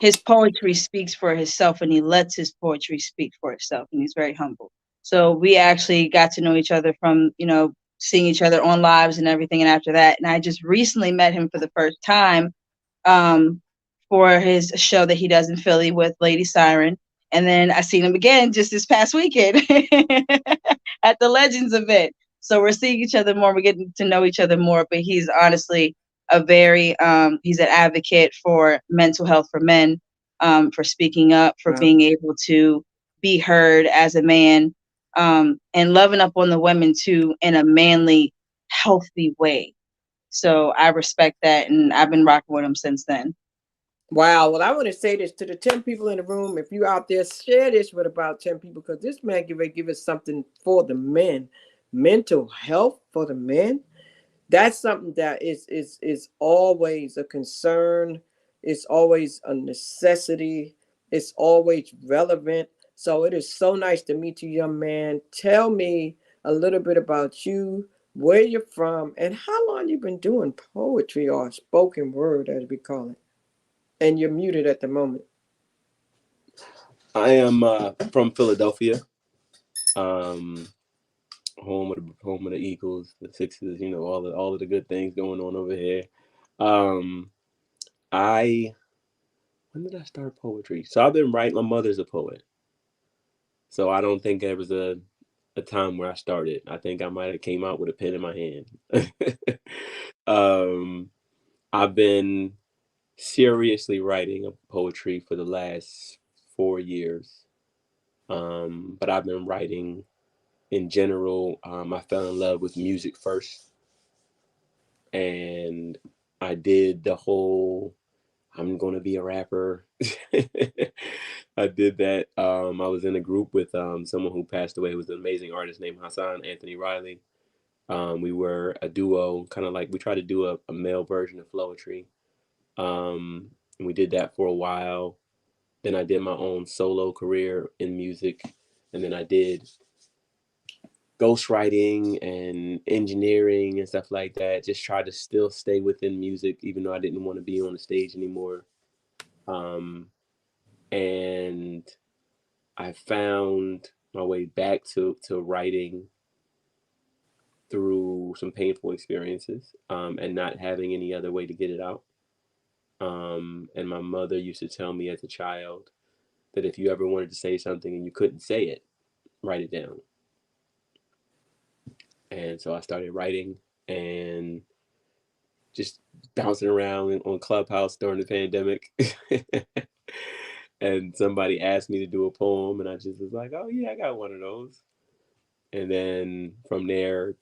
his poetry speaks for himself, and he lets his poetry speak for itself, and he's very humble. So we actually got to know each other from, seeing each other on lives and everything. And after that, and I just recently met him for the first time for his show that he does in Philly with Lady Siren. And then I seen him again just this past weekend at the Legends event. So we're seeing each other more. We're getting to know each other more. But he's honestly he's an advocate for mental health for men, for speaking up, for being able to be heard as a man, and loving up on the women too in a manly, healthy way. So I respect that, and I've been rocking with him since then. Wow. Well, I want to say this to the 10 people in the room. If you out there, share this with about 10 people, because this man give us something for the men. Mental health for the men. That's something that is always a concern. It's always a necessity. It's always relevant. So it is so nice to meet you, young man. Tell me a little bit about you, where you're from, and how long you've been doing poetry or spoken word, as we call it. And you're muted at the moment. I am from Philadelphia, home of the Eagles, the Sixers. All of the good things going on over here. When did I start poetry? So I've been writing. My mother's a poet, so I don't think there was a time where I started. I think I might have came out with a pen in my hand. I've been seriously writing poetry for the last 4 years. But I've been writing in general. I fell in love with music first, and I did the whole I'm going to be a rapper. I did that. I was in a group with someone who passed away, who was an amazing artist named Hassan Anthony Riley. We were a duo, kind of like we tried to do a male version of Flowetry. And we did that for a while. Then I did my own solo career in music. And then I did ghostwriting and engineering and stuff like that. Just tried to still stay within music, even though I didn't want to be on the stage anymore. And I found my way back to writing through some painful experiences, and not having any other way to get it out. And my mother used to tell me as a child that if you ever wanted to say something and you couldn't say it, write it down. And so I started writing and just bouncing around on Clubhouse during the pandemic. And somebody asked me to do a poem, and I just was like, oh yeah, I got one of those. And then from there,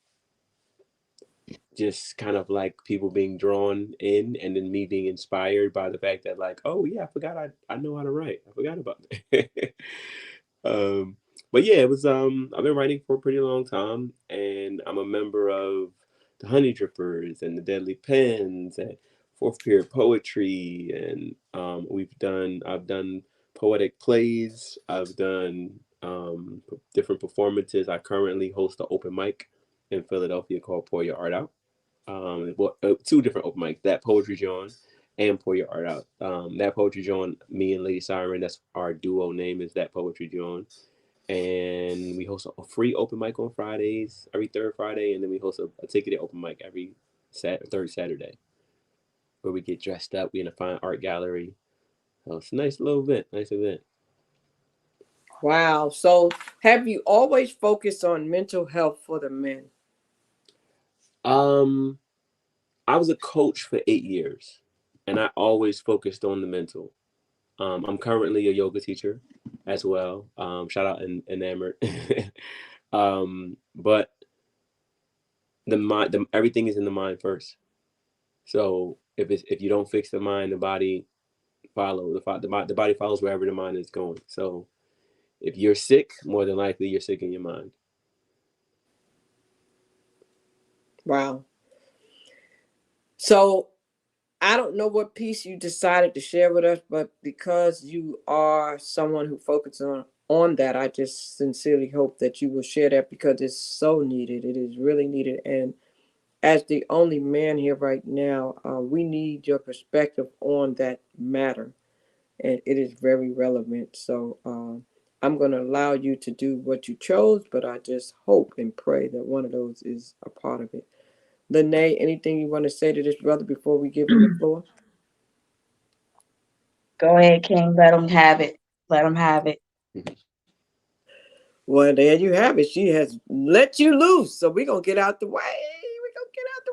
just kind of like people being drawn in, and then me being inspired by the fact that, like, oh yeah, I forgot I know how to write. I forgot about that. But yeah, it was I've been writing for a pretty long time, and I'm a member of the Honey Drippers and the Deadly Pens and Fourth Period Poetry, and I've done poetic plays. I've done different performances. I currently host an open mic in Philadelphia called Pour Your Art Out. Two different open mics, That Poetry John and Pour Your Art Out. That Poetry John, me and Lady Siren, that's our duo name, is That Poetry John. And we host a free open mic on Fridays, every third Friday, and then we host a ticketed open mic every third Saturday, where we get dressed up. We in a fine art gallery. So it's a nice little event, Wow. So have you always focused on mental health for the men? I was a coach for 8 years, and I always focused on the mental. I'm currently a yoga teacher as well. Shout out Enamored. But the mind, everything is in the mind first. So if you don't fix the mind, the body follows. The body follows wherever the mind is going. So if you're sick, more than likely you're sick in your mind. Wow. So I don't know what piece you decided to share with us, but because you are someone who focuses on that, I just sincerely hope that you will share that, because it's so needed. It is really needed. And as the only man here right now, we need your perspective on that matter. And it is very relevant. So I'm going to allow you to do what you chose, but I just hope and pray that one of those is a part of it. Lanai, anything you want to say to this brother before we give him the floor? Go ahead, King. Let him have it. Let him have it. Well, there you have it. She has let you loose. So we're going to get out the way. We're going to get out the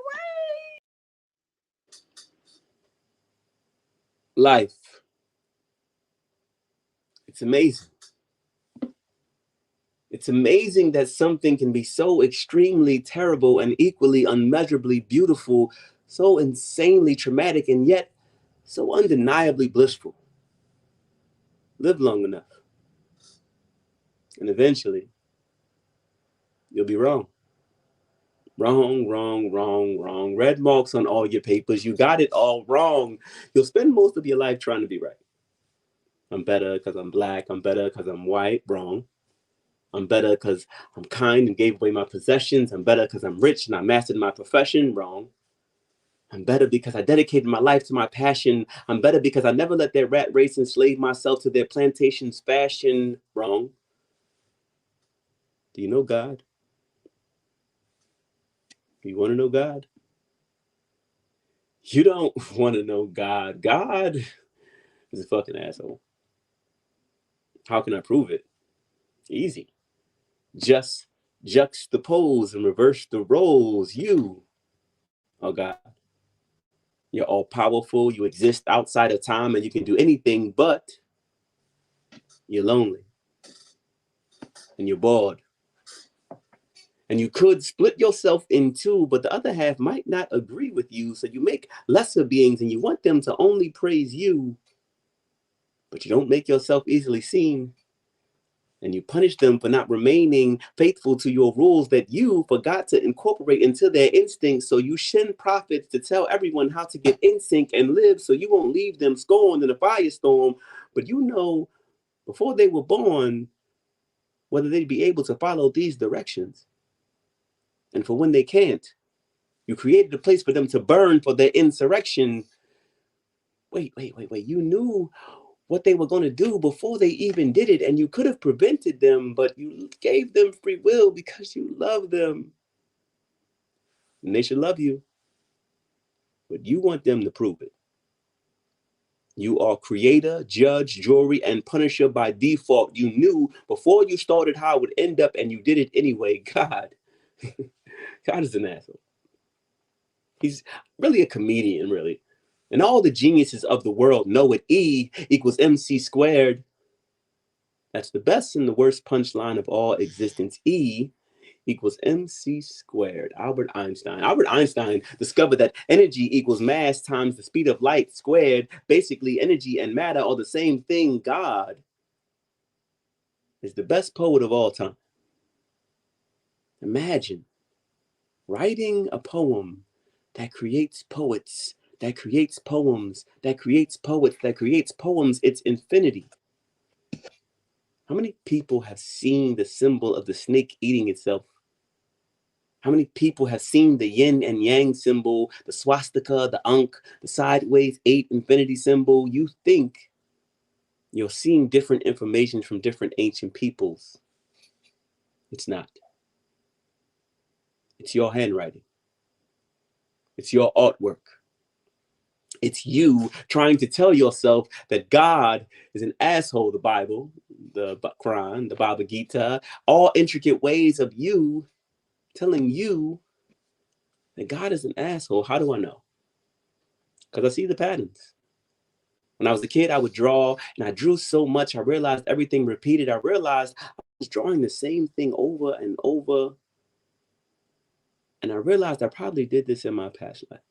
way. Life. It's amazing. It's amazing that something can be so extremely terrible and equally unmeasurably beautiful, so insanely traumatic, and yet so undeniably blissful. Live long enough, and eventually you'll be wrong. Wrong, wrong, wrong, wrong. Red marks on all your papers. You got it all wrong. You'll spend most of your life trying to be right. I'm better because I'm black. I'm better because I'm white. Wrong. I'm better because I'm kind and gave away my possessions. I'm better because I'm rich and I mastered my profession. Wrong. I'm better because I dedicated my life to my passion. I'm better because I never let their rat race enslave myself to their plantation's fashion. Wrong. Do you know God? You want to know God? You don't want to know God. God is a fucking asshole. How can I prove it? Easy. Just juxtapose and reverse the roles. You are God. You're all powerful. You exist outside of time and you can do anything, but you're lonely and you're bored. And you could split yourself in two, but the other half might not agree with you. So you make lesser beings and you want them to only praise you, but you don't make yourself easily seen. And you punish them for not remaining faithful to your rules that you forgot to incorporate into their instincts. So you shin prophets to tell everyone how to get in sync and live so you won't leave them scorned in a firestorm. But you know, before they were born, whether they'd be able to follow these directions. And for when they can't, you created a place for them to burn for their insurrection. Wait. You knew what they were going to do before they even did it, and you could have prevented them, but you gave them free will because you love them. And they should love you, but you want them to prove it. You are creator, judge, jury, and punisher by default. You knew before you started how it would end up, and you did it anyway. God is an asshole. He's really a comedian, really. And all the geniuses of the world know it. E equals MC squared. That's the best and the worst punchline of all existence. E equals MC squared. Albert Einstein. Albert Einstein discovered that energy equals mass times the speed of light squared. Basically, energy and matter are the same thing. God is the best poet of all time. Imagine writing a poem that creates poets, that creates poems, that creates poets, that creates poems. It's infinity. How many people have seen the symbol of the snake eating itself? How many people have seen the yin and yang symbol, the swastika, the ankh, the sideways 8 infinity symbol? You think you're seeing different information from different ancient peoples. It's not. It's your handwriting. It's your artwork. It's you trying to tell yourself that God is an asshole. The Bible, the Quran, the Bhagavad Gita, all intricate ways of you telling you that God is an asshole. How do I know? Because I see the patterns. When I was a kid, I would draw, and I drew so much, I realized everything repeated. I realized I was drawing the same thing over and over. And I realized I probably did this in my past life.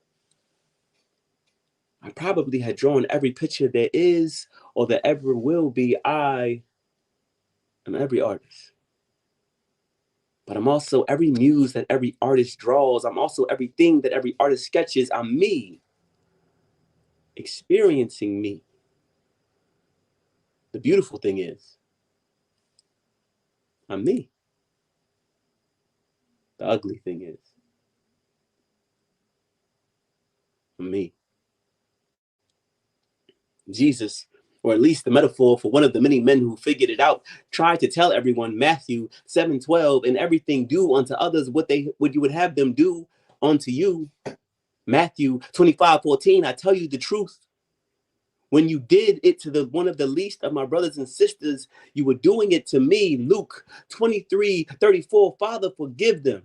I probably had drawn every picture there is or there ever will be. I am every artist. But I'm also every muse that every artist draws. I'm also everything that every artist sketches. I'm me, experiencing me. The beautiful thing is, I'm me. The ugly thing is, I'm me. Jesus, or at least the metaphor for one of the many men who figured it out, tried to tell everyone Matthew 7:12, and everything do unto others what you would have them do unto you. Matthew 25:14, I tell you the truth. When you did it to one of the least of my brothers and sisters, you were doing it to me. Luke 23:34, Father, forgive them,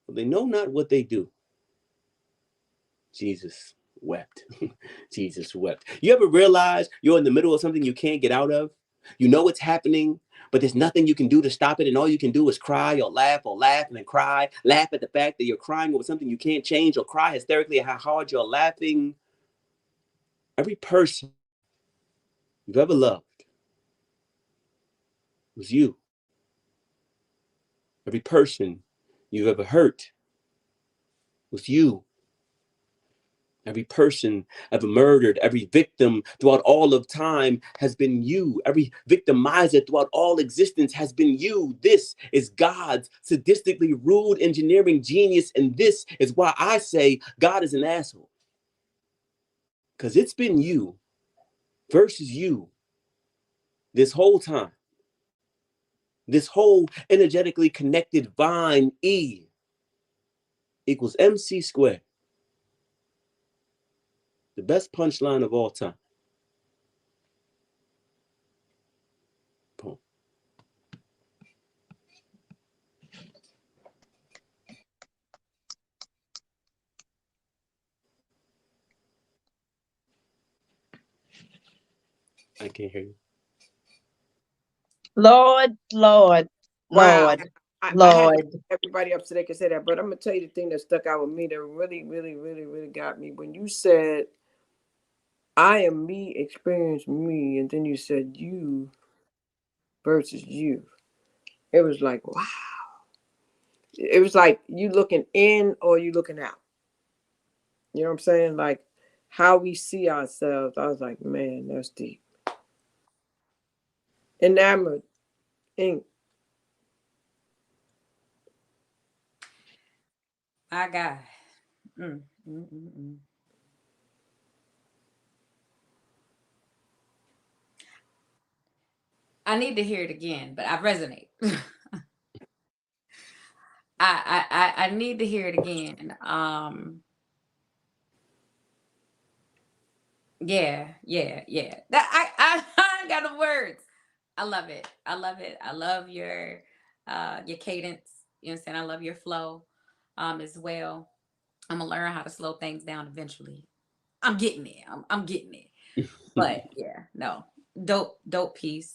for they know not what they do. Jesus wept. Jesus wept. You ever realize you're in the middle of something you can't get out of? You know it's happening, but there's nothing you can do to stop it. And all you can do is cry or laugh and then cry. Laugh at the fact that you're crying over something you can't change, or cry hysterically at how hard you're laughing. Every person you've ever loved was you. Every person you've ever hurt was you. Every person ever murdered, every victim throughout all of time has been you. Every victimizer throughout all existence has been you. This is God's sadistically rude engineering genius. And this is why I say God is an asshole. Because it's been you versus you this whole time. This whole energetically connected vine E equals MC squared. The best punchline of all time. Boom. I can't hear you. Lord, Lord, Wow. Lord, I Lord. had everybody up so they could say that, but I'm gonna tell you the thing that stuck out with me that really, really, really, really got me when you said, "I am me, experience me," and then you said, "You versus you." It was like, wow. It was like you looking in or you looking out. You know what I'm saying? Like how we see ourselves. I was like, man, that's deep. Enamored, ink. My God. Mm, mm, mm, mm. I need to hear it again, but I resonate. I need to hear it again. Yeah. That I ain't got no words. I love it. I love it. I love your cadence. You know what I'm saying? I love your flow as well. I'm gonna learn how to slow things down eventually. I'm getting there. I'm getting it. But yeah, no. Dope piece.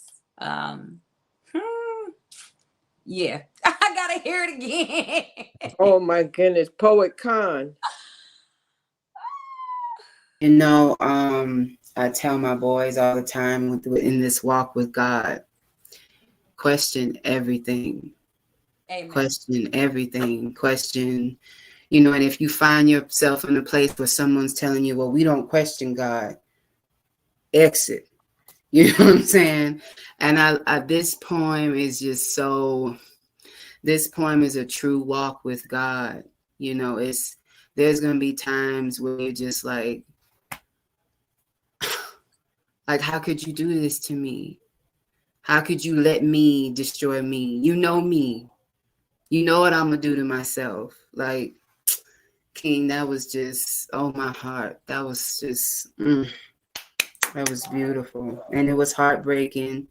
Yeah. I gotta hear it again. Oh my goodness, Poet Khan. You know, I tell my boys all the time in this walk with God, question everything. Amen. Question everything. Question, you know, and if you find yourself in a place where someone's telling you, well, we don't question God, exit. You know what I'm saying? And this poem is just so, this poem is a true walk with God. You know, there's going to be times where you're just like, how could you do this to me? How could you let me destroy me? You know me. You know what I'm going to do to myself. Like, King, that was just, oh, my heart. That was just, that was beautiful. And it was heartbreaking.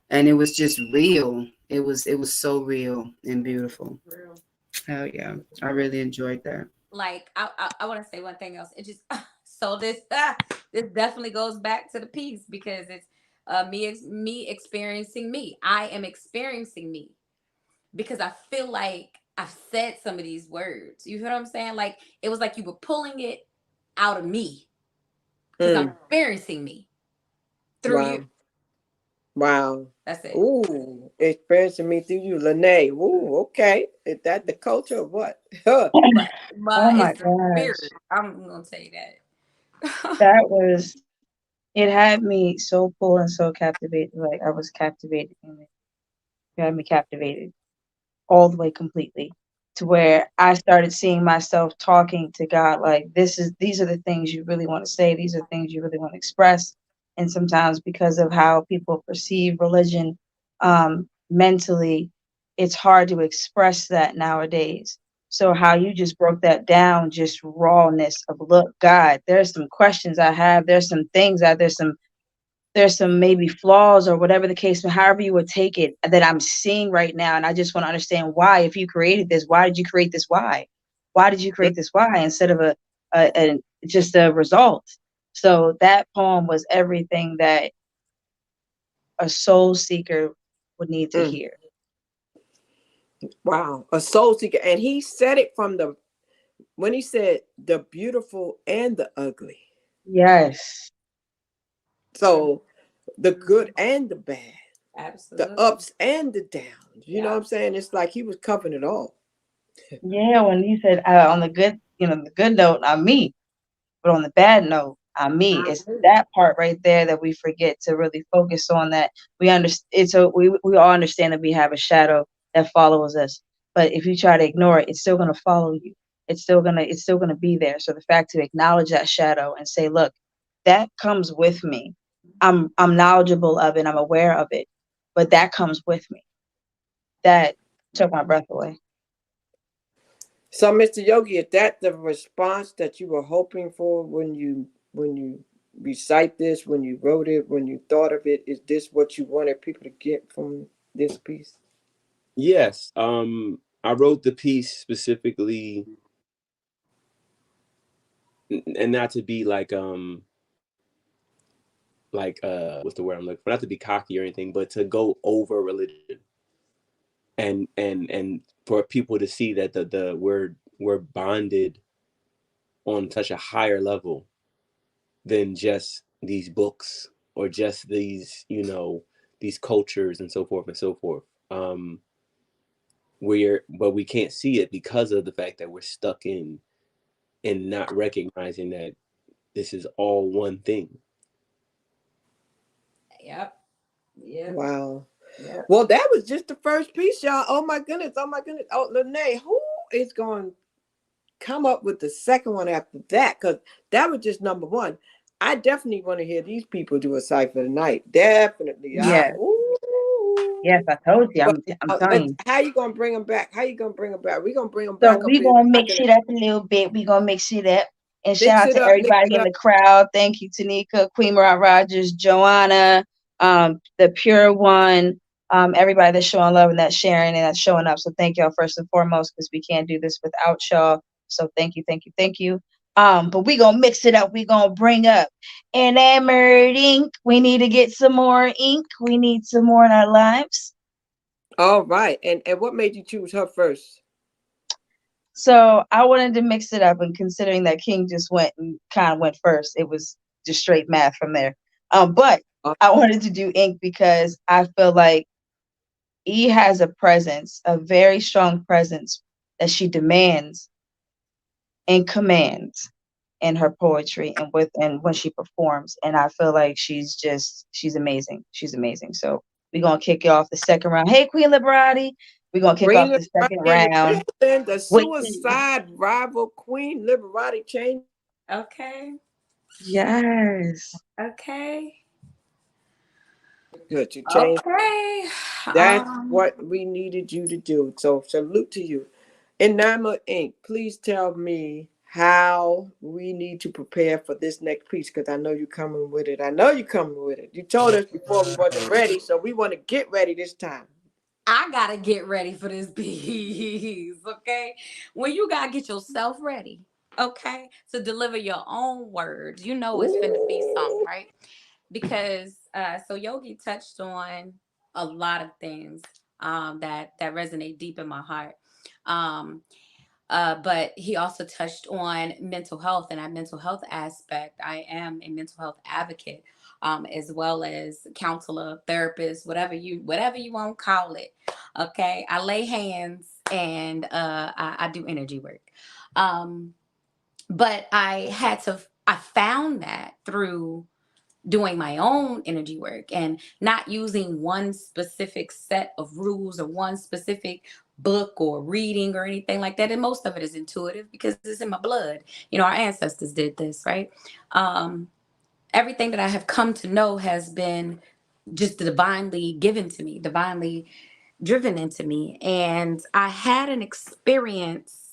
And it was just real. It was so real and beautiful. Real. Oh yeah, I really enjoyed that. Like I want to say one thing else. It just so this definitely goes back to the piece because it's me experiencing me. I am experiencing me because I feel like I've said some of these words. You feel what I'm saying? Like it was like you were pulling it out of me because I'm experiencing me through you. Wow. That's it. Ooh, experiencing me through you, Lanai. Ooh, okay. Is that the culture or what? Huh. Oh my It's the gosh. spirit. I'm gonna tell you that. That was, it had me so full and so captivated. Like I was captivated in it. It had me captivated all the way completely to where I started seeing myself talking to God like these are the things you really want to say, these are things you really want to express. And sometimes because of how people perceive religion mentally, it's hard to express that nowadays. So how you just broke that down, just rawness of look, God, there's some questions I have, there's some things that there's some maybe flaws or whatever the case, but however you would take it that I'm seeing right now. And I just want to understand why, if you created this, why did you create this? Why did you create this? Why instead of a just a result? So that poem was everything that a soul seeker would need to hear. Wow. A soul seeker. And he said it from when he said the beautiful and the ugly. Yes. So the good and the bad. Absolutely. The ups and the downs. You know what I'm saying? It's like he was covering it all. Yeah, when he said on the good, the good note, I'm me, but on the bad note, I'm me. It's that part right there that we forget to really focus on. That we understand. We all understand that we have a shadow that follows us, but if you try to ignore it, it's still gonna follow you. It's still gonna be there. So the fact to acknowledge that shadow and say, look, that comes with me. I'm knowledgeable of it. I'm aware of it, but that comes with me. That took my breath away. So, Mr. Yogi, is that the response that you were hoping for when you recite this, when you wrote it, when you thought of it? Is this what you wanted people to get from this piece? Yes. I wrote the piece specifically, and not to be like what's the word I'm looking for? Not to be cocky or anything, but to go over religion and for people to see that the we're bonded on such a higher level than just these books or just these these cultures and so forth and so forth. But we can't see it because of the fact that we're stuck in and not recognizing that this is all one thing. Yep. Yep. Wow. Yep. Well, that was just the first piece, y'all. Oh my goodness. Oh my goodness. Oh, Lanai, who is going to come up with the second one after that? Because that was just number one. I definitely want to hear these people do a cipher tonight. Definitely. Yes, yes, I told you. But I'm telling you. how you gonna bring them back? How you gonna bring them back? We gonna bring them So back up we in a gonna mix second. it up a little bit. We gonna mix it up. And shout Mix out it to up. Mix everybody it in up. the crowd. Thank you, Tanika, Queen Marat Rogers, Joanna, the Pure One, everybody that's showing love and that's sharing and that's showing up. So thank y'all first and foremost, because we can't do this without y'all. So thank you, thank you, thank you. But we gonna mix it up. We gonna bring up enamored ink. We need to get some more ink. We need some more in our lives. All right. And what made you choose her first? So I wanted to mix it up, and considering that King just went and kind of went first, it was just straight math from there. But I wanted to do Ink because I feel like E has a presence, a very strong presence that she demands and commands in her poetry and when she performs. And I feel like she's amazing. She's amazing. So we're gonna kick off the second round. Hey, Queen Liberati. We're gonna kick Queen off the Liberati second in the round. building. The Wait. suicide rival Queen Liberati change. Okay. Yes. Okay. Good. You changed. Okay. That's what we needed you to do. So salute to you. Enamel Inc., please tell me how we need to prepare for this next piece, because I know you're coming with it. I know you're coming with it. You told us before we wasn't ready, so we want to get ready this time. I gotta get ready for this piece, okay? When you gotta get yourself ready, okay, to deliver your own words, you know it's finna be something, right? Because so Yogi touched on a lot of things that resonate deep in my heart. Um, but he also touched on mental health and that mental health aspect. I am a mental health advocate, as well as counselor, therapist, whatever you want to call it. Okay, I lay hands and I do energy work. But I found that through doing my own energy work and not using one specific set of rules or one specific book or reading or anything like that. And most of it is intuitive because it's in my blood. You know, our ancestors did this, right? Everything that I have come to know has been just divinely given to me, divinely driven into me. And I had an experience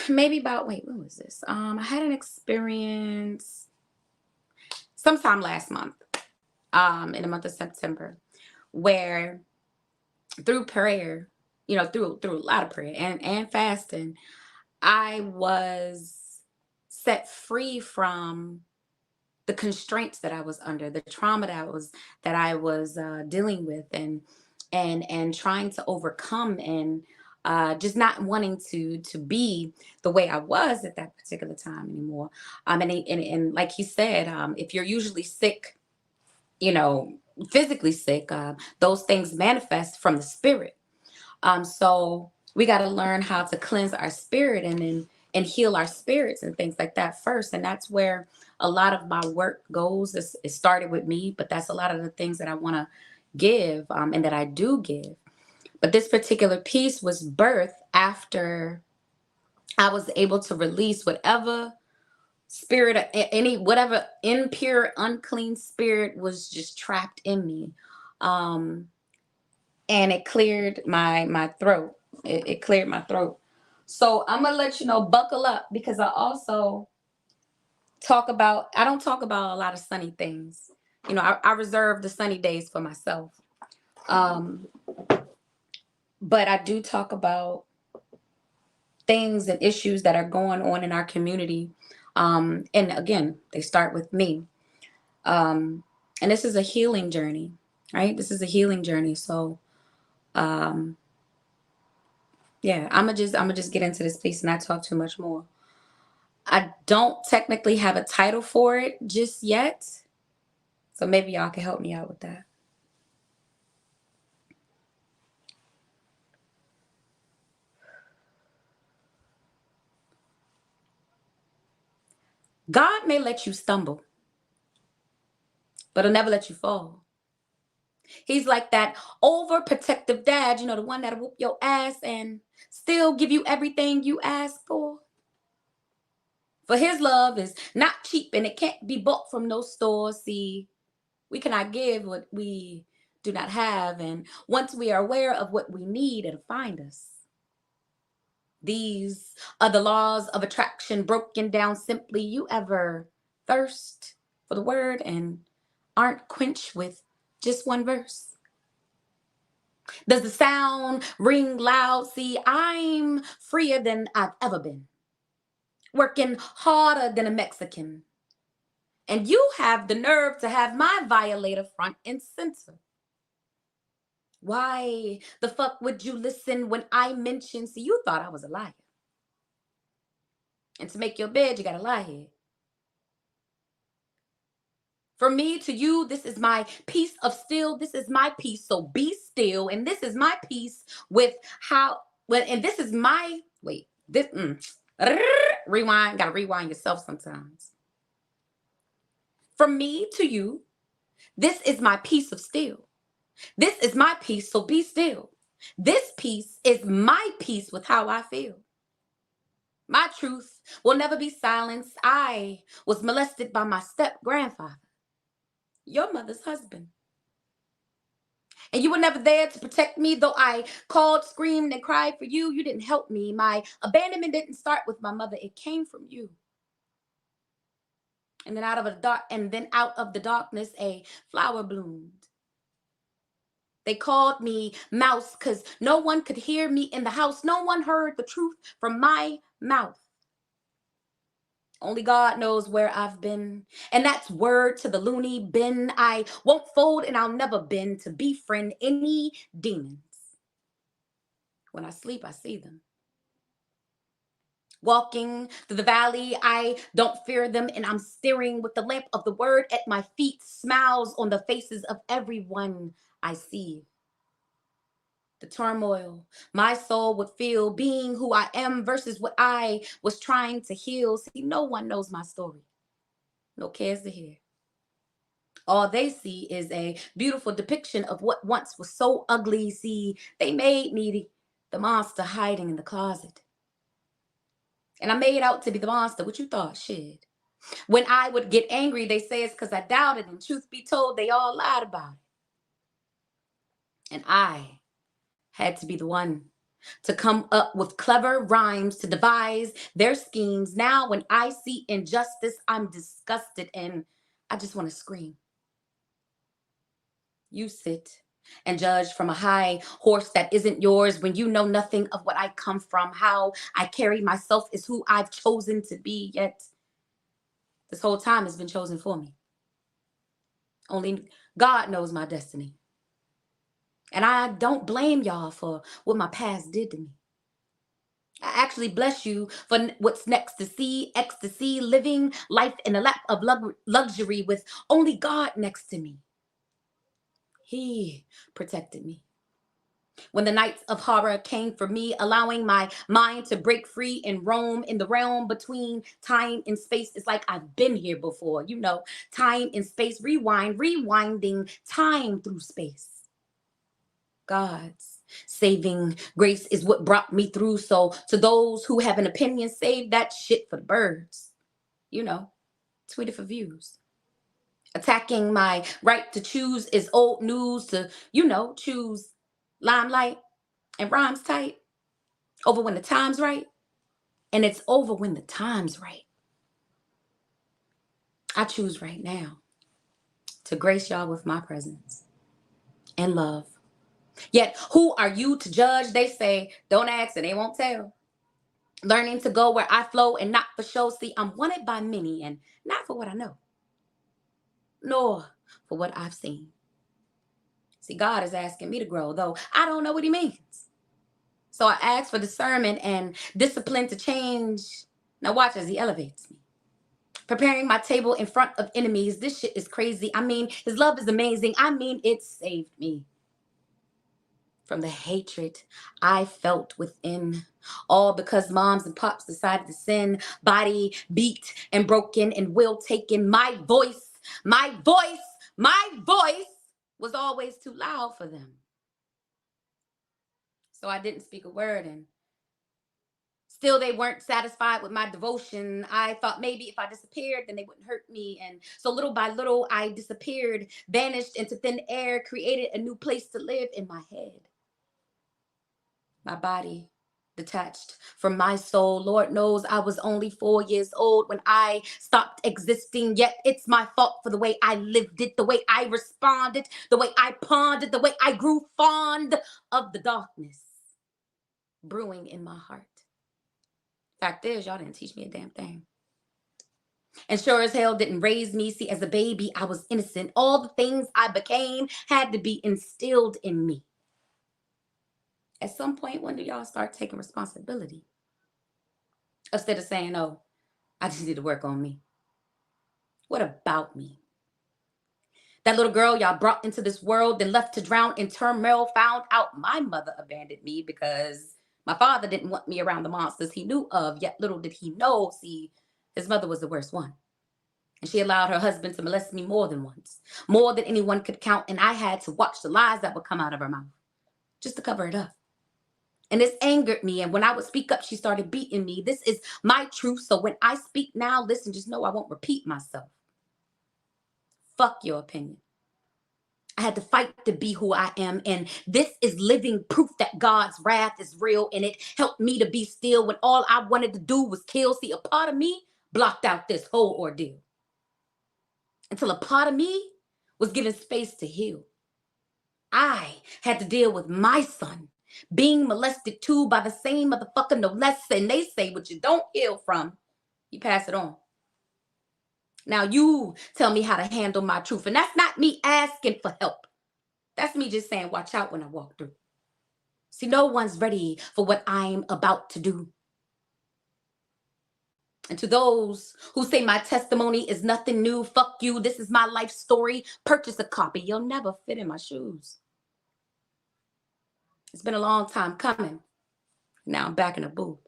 maybe about, wait, when was this? I had an experience sometime last month, in the month of September, where through prayer, you know, through a lot of prayer and fasting, I was set free from the constraints that I was under, the trauma that I was dealing with, and trying to overcome, and just not wanting to be the way I was at that particular time anymore. And like he said, if you're usually sick, you know, physically sick, those things manifest from the spirit. So we got to learn how to cleanse our spirit and heal our spirits and things like that first. And that's where a lot of my work goes. It started with me, but that's a lot of the things that I want to give, and that I do give. But this particular piece was birthed after I was able to release whatever spirit, any whatever impure, unclean spirit was just trapped in me. Um, and it cleared my throat. It cleared my throat. So I'm gonna let you know, buckle up, because I also I don't talk about a lot of sunny things. You know, I reserve the sunny days for myself. Um, but I do talk about things and issues that are going on in our community. And again, they start with me. And this is a healing journey, right? This is a healing journey. So um yeah, I'm gonna just get into this piece and not talk too much more. I don't technically have a title for it just yet, so maybe y'all can help me out with that. God may let you stumble, but he'll never let you fall. He's like that overprotective dad, you know, the one that'll whoop your ass and still give you everything you ask for. For his love is not cheap and it can't be bought from no store. See, we cannot give what we do not have. And once we are aware of what we need, it'll find us. These are the laws of attraction broken down simply. You ever thirst for the word and aren't quenched with just one verse? Does the sound ring loud? See, I'm freer than I've ever been, working harder than a Mexican. And you have the nerve to have my violator front and center. Why the fuck would you listen when I mentioned? See, you thought I was a liar. And to make your bed, you gotta lie here. From me to you, this is my piece of steel. This is my piece. So be still. And this is my piece with how, well, and this is my, wait, this, rewind, gotta rewind yourself sometimes. From me to you, this is my piece of steel. This is my piece. So be still. This piece is my piece with how I feel. My truth will never be silenced. I was molested by my step grandfather, your mother's husband. And you were never there to protect me, though I called, screamed, and cried for you. You didn't help me. My abandonment didn't start with my mother. It came from you. And then out of the darkness, a flower bloomed. They called me mouse because no one could hear me in the house. No one heard the truth from my mouth. Only God knows where I've been. And that's word to the loony bin. I won't fold and I'll never bend to befriend any demons. When I sleep, I see them. Walking through the valley, I don't fear them, and I'm staring with the lamp of the word at my feet, smiles on the faces of everyone I see. The turmoil my soul would feel being who I am versus what I was trying to heal. See, no one knows my story. No cares to hear. All they see is a beautiful depiction of what once was so ugly. See, they made me the monster hiding in the closet. And I made out to be the monster. What you thought? Shit. When I would get angry, they say it's because I doubted. And truth be told, they all lied about it. And I had to be the one to come up with clever rhymes to devise their schemes. Now, when I see injustice, I'm disgusted and I just want to scream. You sit and judge from a high horse that isn't yours when you know nothing of what I come from. How I carry myself is who I've chosen to be, yet this whole time has been chosen for me. Only God knows my destiny. And I don't blame y'all for what my past did to me. I actually bless you for what's next to see, ecstasy, living life in a lap of luxury with only God next to me. He protected me. When the nights of horror came for me, allowing my mind to break free and roam in the realm between time and space. It's like I've been here before. You know, time and space, rewinding time through space. God's saving grace is what brought me through. So to those who have an opinion, save that shit for the birds. You know, tweet it for views. Attacking my right to choose is old news to, choose limelight and rhymes tight over when the time's right. And it's over when the time's right. I choose right now to grace y'all with my presence and love. Yet, who are you to judge? They say, don't ask and they won't tell. Learning to go where I flow and not for show. See, I'm wanted by many and not for what I know, nor for what I've seen. See, God is asking me to grow, though I don't know what he means. So I ask for discernment and discipline to change. Now watch as he elevates me. Preparing my table in front of enemies. This shit is crazy. I mean, his love is amazing. I mean, it saved me from the hatred I felt within. All because moms and pops decided to sin. Body beat and broken and will taken. My voice was always too loud for them. So I didn't speak a word, and still they weren't satisfied with my devotion. I thought maybe if I disappeared, then they wouldn't hurt me. And so little by little, I disappeared, vanished into thin air, created a new place to live in my head. My body detached from my soul. Lord knows I was only 4 years old when I stopped existing. Yet it's my fault for the way I lived it, the way I responded, the way I pondered, the way I grew fond of the darkness brewing in my heart. Fact is, y'all didn't teach me a damn thing. And sure as hell didn't raise me. See, as a baby, I was innocent. All the things I became had to be instilled in me. At some point, when do y'all start taking responsibility? Instead of saying, oh, I just need to work on me. What about me? That little girl y'all brought into this world, then left to drown in turmoil, found out my mother abandoned me because my father didn't want me around the monsters he knew of, yet little did he know, see, his mother was the worst one. And she allowed her husband to molest me more than once, more than anyone could count, and I had to watch the lies that would come out of her mouth just to cover it up. And this angered me, and when I would speak up, she started beating me. This is my truth, so when I speak now, listen, just know I won't repeat myself. Fuck your opinion. I had to fight to be who I am, and this is living proof that God's wrath is real, and it helped me to be still when all I wanted to do was kill. See, a part of me blocked out this whole ordeal until a part of me was given space to heal. I had to deal with my son being molested too by the same motherfucker, no less. And they say what you don't heal from, you pass it on. Now you tell me how to handle my truth. And that's not me asking for help. That's me just saying, watch out when I walk through. See, no one's ready for what I'm about to do. And to those who say my testimony is nothing new, fuck you, this is my life story, purchase a copy. You'll never fit in my shoes. It's been a long time coming. Now I'm back in the booth.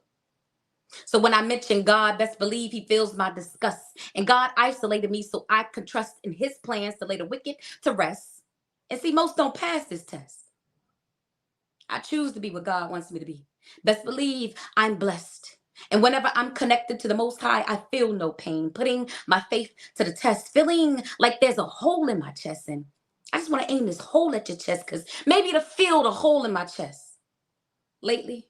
So when I mention God, best believe he feels my disgust. And God isolated me so I could trust in his plans to lay the wicked to rest. And see, most don't pass this test. I choose to be what God wants me to be. Best believe I'm blessed. And whenever I'm connected to the Most High, I feel no pain. Putting my faith to the test, feeling like there's a hole in my chest. And I just want to aim this hole at your chest because maybe it'll feel the hole in my chest. Lately,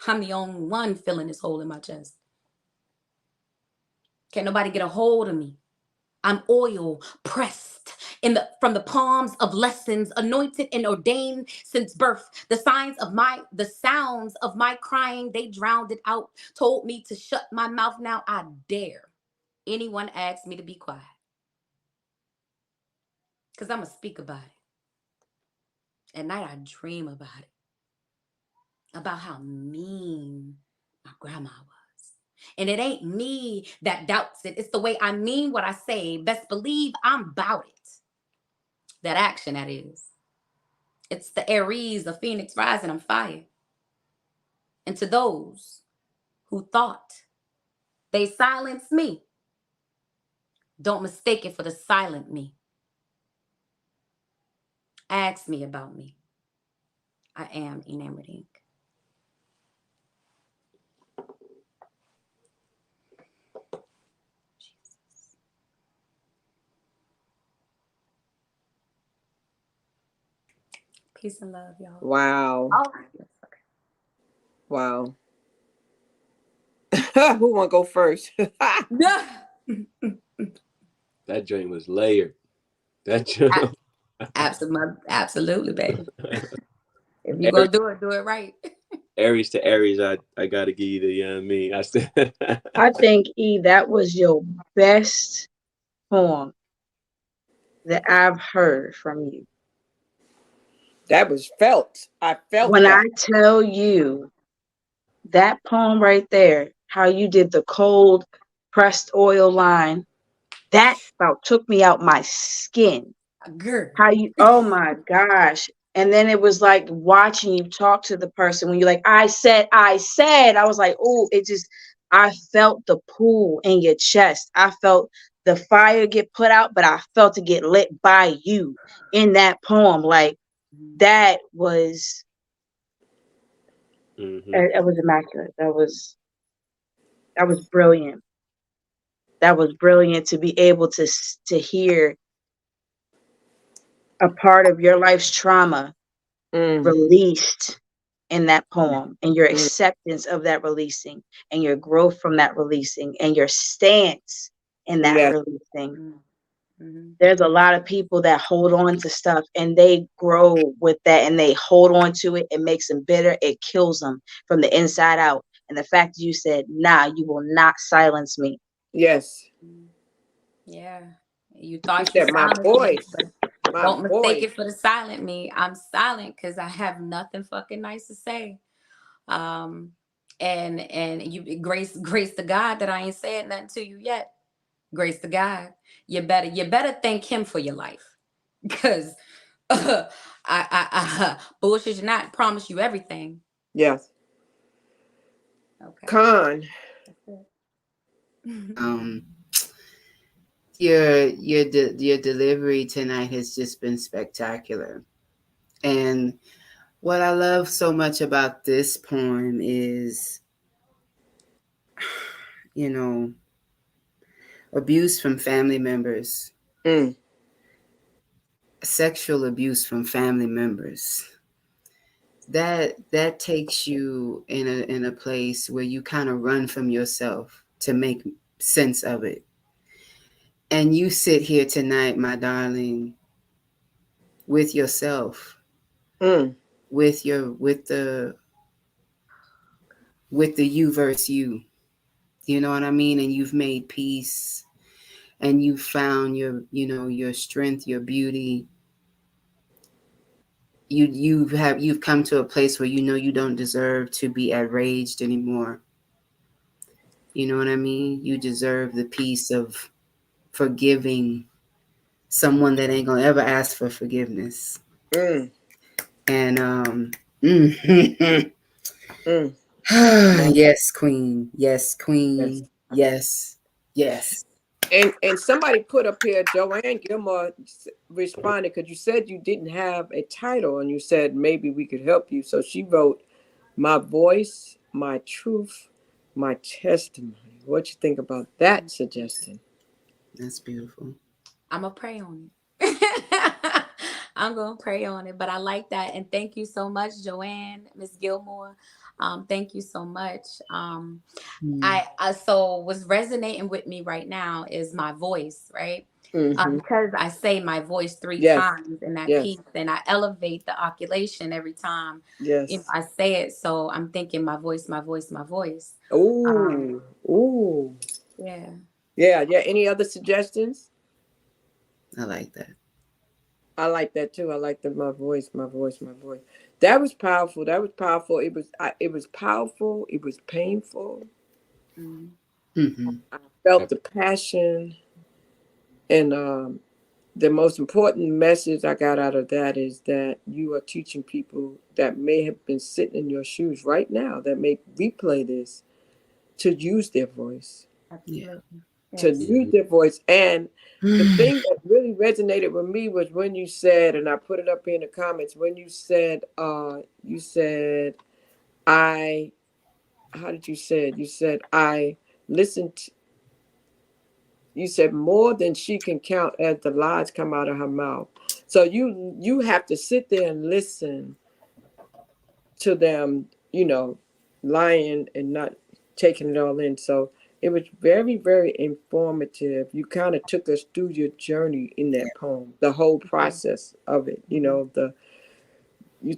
I'm the only one feeling this hole in my chest. Can't nobody get a hold of me. I'm oil pressed from the palms of lessons, anointed and ordained since birth. The sounds of my crying, they drowned it out, told me to shut my mouth. Now I dare anyone ask me to be quiet. Because I'm going to speak about it. At night I dream about it. About how mean my grandma was. And it ain't me that doubts it. It's the way I mean what I say. Best believe I'm about it. That action, that is. It's the Aries, the Phoenix rising on fire. And to those who thought they silenced me, don't mistake it for the silent me. Ask me about me. I am enamored ink. Peace and love, y'all. Wow. Oh, yes, okay. Wow. Who want to go first? That joint was layered. That joint. Absolutely, baby. If you're going to do it right. Aries to Aries, I got to give you the me. I said. I think, E, that was your best poem that I've heard from you. That was felt. I felt when that. I tell you that poem right there, how you did the cold pressed oil line, that about took me out my skin. Girl. How you, oh my gosh. And then it was like watching you talk to the person when you're like, I said, I was like, oh, I felt the pool in your chest. I felt the fire get put out, but I felt it get lit by you in that poem. Like that was, it was immaculate. That was brilliant. That was brilliant to be able to hear a part of your life's trauma released in that poem, and your acceptance of that releasing, and your growth from that releasing, and your stance in that releasing. There's a lot of people that hold on to stuff and they grow with that and they hold on to it. It makes them bitter. It kills them from the inside out. And the fact that you said, nah, you will not silence me. Yes. Yeah. You thought you said my voice. Don't mistake it for the silent me. I'm silent because I have nothing fucking nice to say. And you grace to God that I ain't said nothing to you yet. Grace to God. You better thank him for your life. Because I bullshit you not, promise you everything. Yes. Okay. Con. Your delivery tonight has just been spectacular. And what I love so much about this poem is, abuse from family members, sexual abuse from family members. That takes you in a place where you kind of run from yourself to make sense of it. And you sit here tonight, my darling, with yourself, with the you versus you. You know what I mean? And you've made peace, and you found your strength, your beauty. You've come to a place where you don't deserve to be outraged anymore. You know what I mean? You deserve the peace of forgiving someone that ain't gonna ever ask for forgiveness. And yes, queen. Yes, queen. Yes. Yes. And somebody put up here, Joanne Gilmore responded, because you said you didn't have a title, and you said maybe we could help you. So she wrote, "My voice, my truth, my testimony." What you think about that suggestion? That's beautiful. I'm gonna pray on it. I'm gonna pray on it, but I like that, and thank you so much, Joanne, Miss Gilmore. Thank you so much. I so what's resonating with me right now is my voice, right? Because I say my voice three times in that piece, and I elevate the occultation every time. I say it. So I'm thinking my voice, my voice, my voice. Yeah. Yeah. Any other suggestions? I like that. I like that too. I like my voice, my voice, my voice. That was powerful. That was powerful. It was powerful. It was painful. I felt the passion, and the most important message I got out of that is that you are teaching people that may have been sitting in your shoes right now, that may replay this, to use their voice. Absolutely. To use their voice. And the thing that really resonated with me was when you said, and I put it up here in the comments, when you said, how did you say it? You said, I listened. You said more than she can count as the lies come out of her mouth. So you have to sit there and listen to them, lying and not taking it all in. So it was very, very informative. You kind of took us through your journey in that poem, the whole process of it. You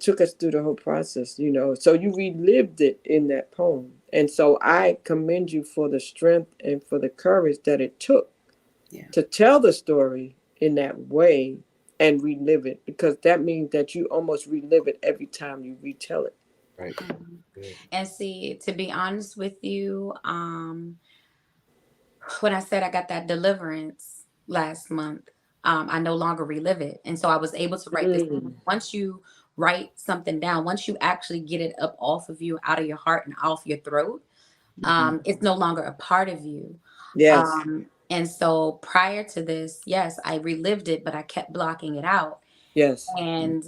took us through the whole process. So you relived it in that poem. And so I commend you for the strength and for the courage that it took to tell the story in that way and relive it, because that means that you almost relive it every time you retell it. Right. And see, to be honest with you, when I said I got that deliverance last month, I no longer relive it. And so I was able to write this. Once you write something down, once you actually get it up off of you, out of your heart and off your throat, it's no longer a part of you. Yes. And so prior to this, yes, I relived it, but I kept blocking it out. Yes. And,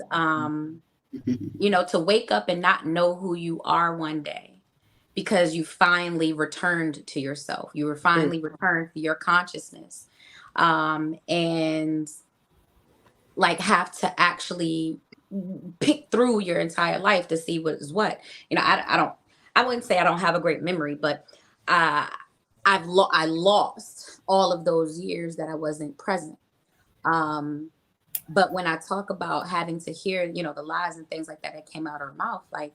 to wake up and not know who you are one day, because you finally returned to yourself. You were finally returned to your consciousness. And like have to actually pick through your entire life to see what is what. I wouldn't say I don't have a great memory, but I lost all of those years that I wasn't present. But when I talk about having to hear, the lies and things like that came out of her mouth, like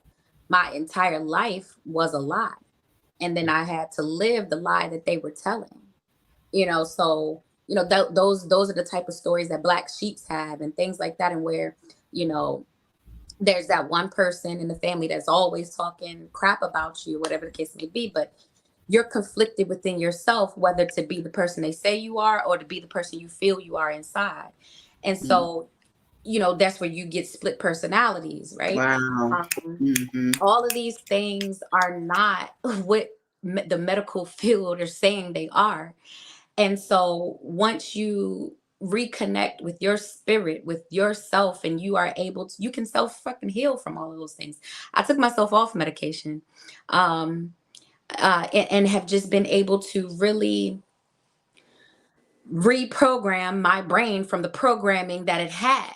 my entire life was a lie. And then I had to live the lie that they were telling, so, those are the type of stories that Black sheeps have and things like that. And where, there's that one person in the family that's always talking crap about you, whatever the case may be, but you're conflicted within yourself, whether to be the person they say you are or to be the person you feel you are inside. And so, that's where you get split personalities, right? Wow. All of these things are not what the medical field are saying they are. And so once you reconnect with your spirit, with yourself, and you are able to, you can self fucking heal from all of those things. I took myself off medication, and have just been able to really reprogram my brain from the programming that it had,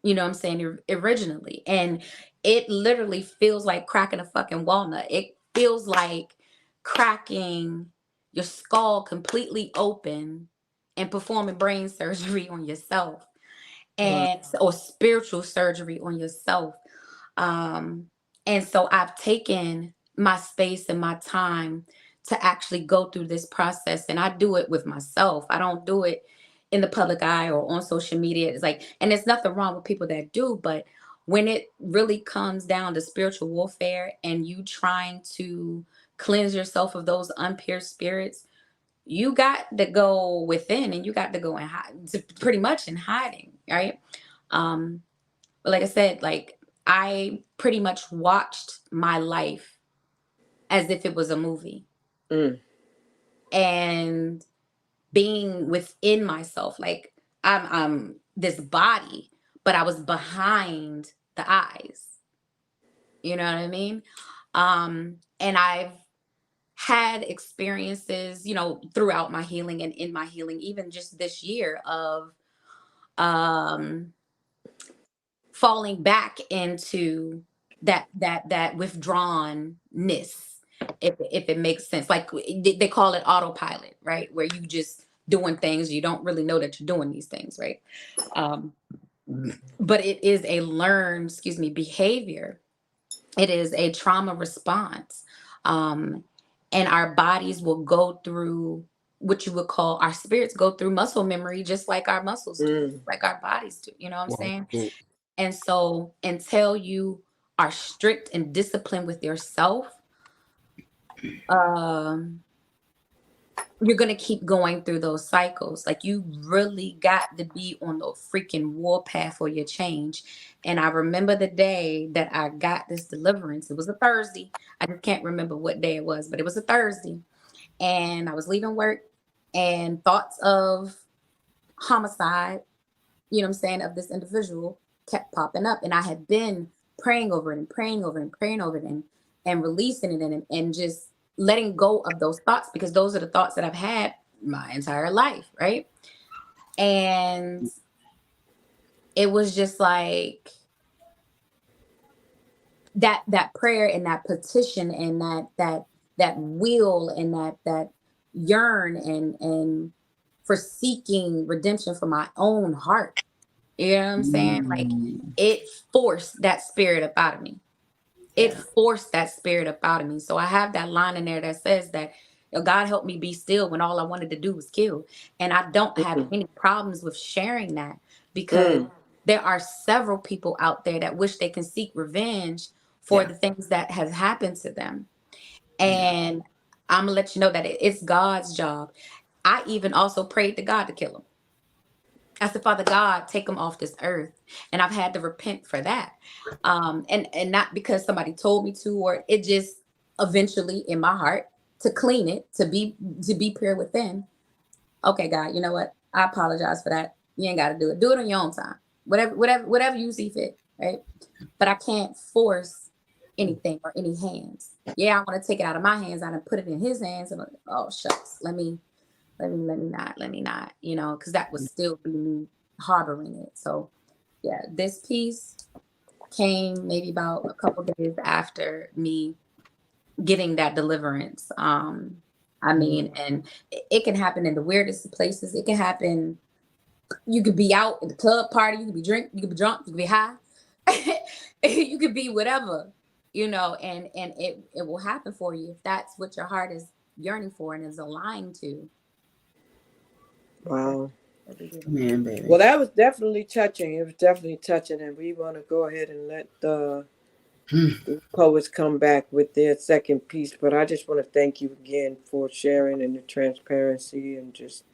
what I'm saying, originally. And it literally feels like cracking a fucking walnut. It feels like cracking your skull completely open and performing brain surgery on yourself. and or spiritual surgery on yourself. And so I've taken my space and my time to actually go through this process, and I do it with myself. I don't do it in the public eye or on social media. It's like, and there's nothing wrong with people that do, but when it really comes down to spiritual warfare and you trying to cleanse yourself of those unpure spirits, you got to go within, and you got to go and hide, pretty much in hiding, right? But like I said, like, I pretty much watched my life as if it was a movie. And being within myself, like, I'm this body, but I was behind the eyes. You know what I mean? And I've had experiences, throughout my healing and in my healing, even just this year, of falling back into that withdrawnness, if it makes sense. Like, they call it autopilot, right? Where you just doing things, you don't really know that you're doing these things, right? But it is a learned, behavior. It is a trauma response. And our bodies will go through what you would call, our spirits go through muscle memory, just like our muscles do, like our bodies do. You know what I'm saying? And so until you are strict and disciplined with yourself, you're going to keep going through those cycles. Like, you really got to be on the freaking warpath for your change. And I remember the day that I got this deliverance. It was a Thursday. I just can't remember what day it was, but it was a Thursday. And I was leaving work, and thoughts of homicide, of this individual kept popping up. And I had been praying over it and praying over it and praying over it, and releasing it, and just letting go of those thoughts, because those are the thoughts that I've had my entire life, right? And it was just like that prayer and that petition and that will and that yearn and for seeking redemption for my own heart. You know what I'm saying? Like, it forced that spirit up out of me. It forced that spirit up out of me. So I have that line in there that says that, God helped me be still when all I wanted to do was kill. And I don't have any problems with sharing that, because there are several people out there that wish they can seek revenge for the things that have happened to them. And I'm gonna let you know that it's God's job. I even also prayed to God to kill him. I said, Father God, take him off this earth. And I've had to repent for that. And not because somebody told me to, or it just eventually in my heart, to clean it, to be pure within. Okay, God, you know what? I apologize for that. You ain't got to do it. Do it on your own time. Whatever you see fit, right? But I can't force anything or any hands. Yeah, I want to take it out of my hands and put it in his hands. And oh shucks, let me not, because that would still be me harboring it. So yeah, this piece came maybe about a couple days after me getting that deliverance. I mean, and it can happen in the weirdest of places. It can happen. You could be out at the club party. You could be drunk. You could be drunk. You could be high. You could be whatever, and it will happen for you if that's what your heart is yearning for and is aligned to. Wow. Man, baby. Well, that was definitely touching. It was definitely touching, and we want to go ahead and let the poets come back with their second piece. But I just want to thank you again for sharing and the transparency and just,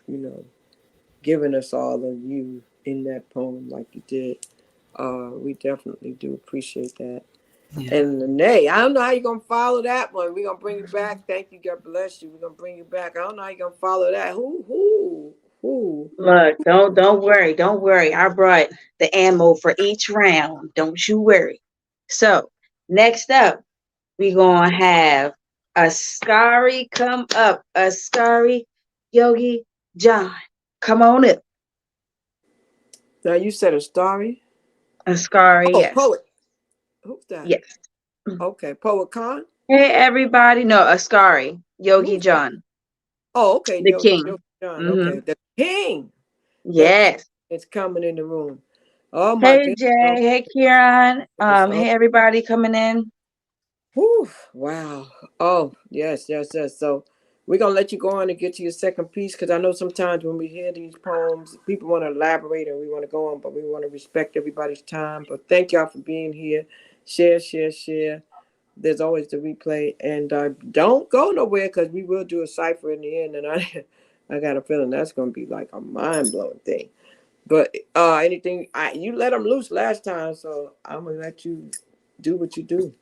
giving us all of you in that poem like you did. We definitely do appreciate that. Yeah. And Lanai, I don't know how you're going to follow that one. We're going to bring you back. Thank you. God bless you. We're going to bring you back. I don't know how you're going to follow that. Who? Look, don't worry. Don't worry. I brought the ammo for each round. Don't you worry. So next up, we're going to have Askari come up. Askari Yogi John. Come on up. Now you said a story? Askari, yes. Poet. Who's that? Yes. Okay, Poet Khan? Hey, everybody. No, Askari Yogi John. Oh, okay. The king. Yogi John. Okay, the king. Yes. It's coming in the room. Oh my Hey goodness. Jay, hey Kieran, hey everybody coming in. Whew, wow. Oh, yes. So we're going to let you go on and get to your second piece, because I know sometimes when we hear these poems, people want to elaborate and we want to go on, but we want to respect everybody's time. But thank y'all for being here. Share. There's always the replay. And don't go nowhere, because we will do a cipher in the end. And I got a feeling that's going to be like a mind-blowing thing. But anything, you let them loose last time, so I'm going to let you do what you do.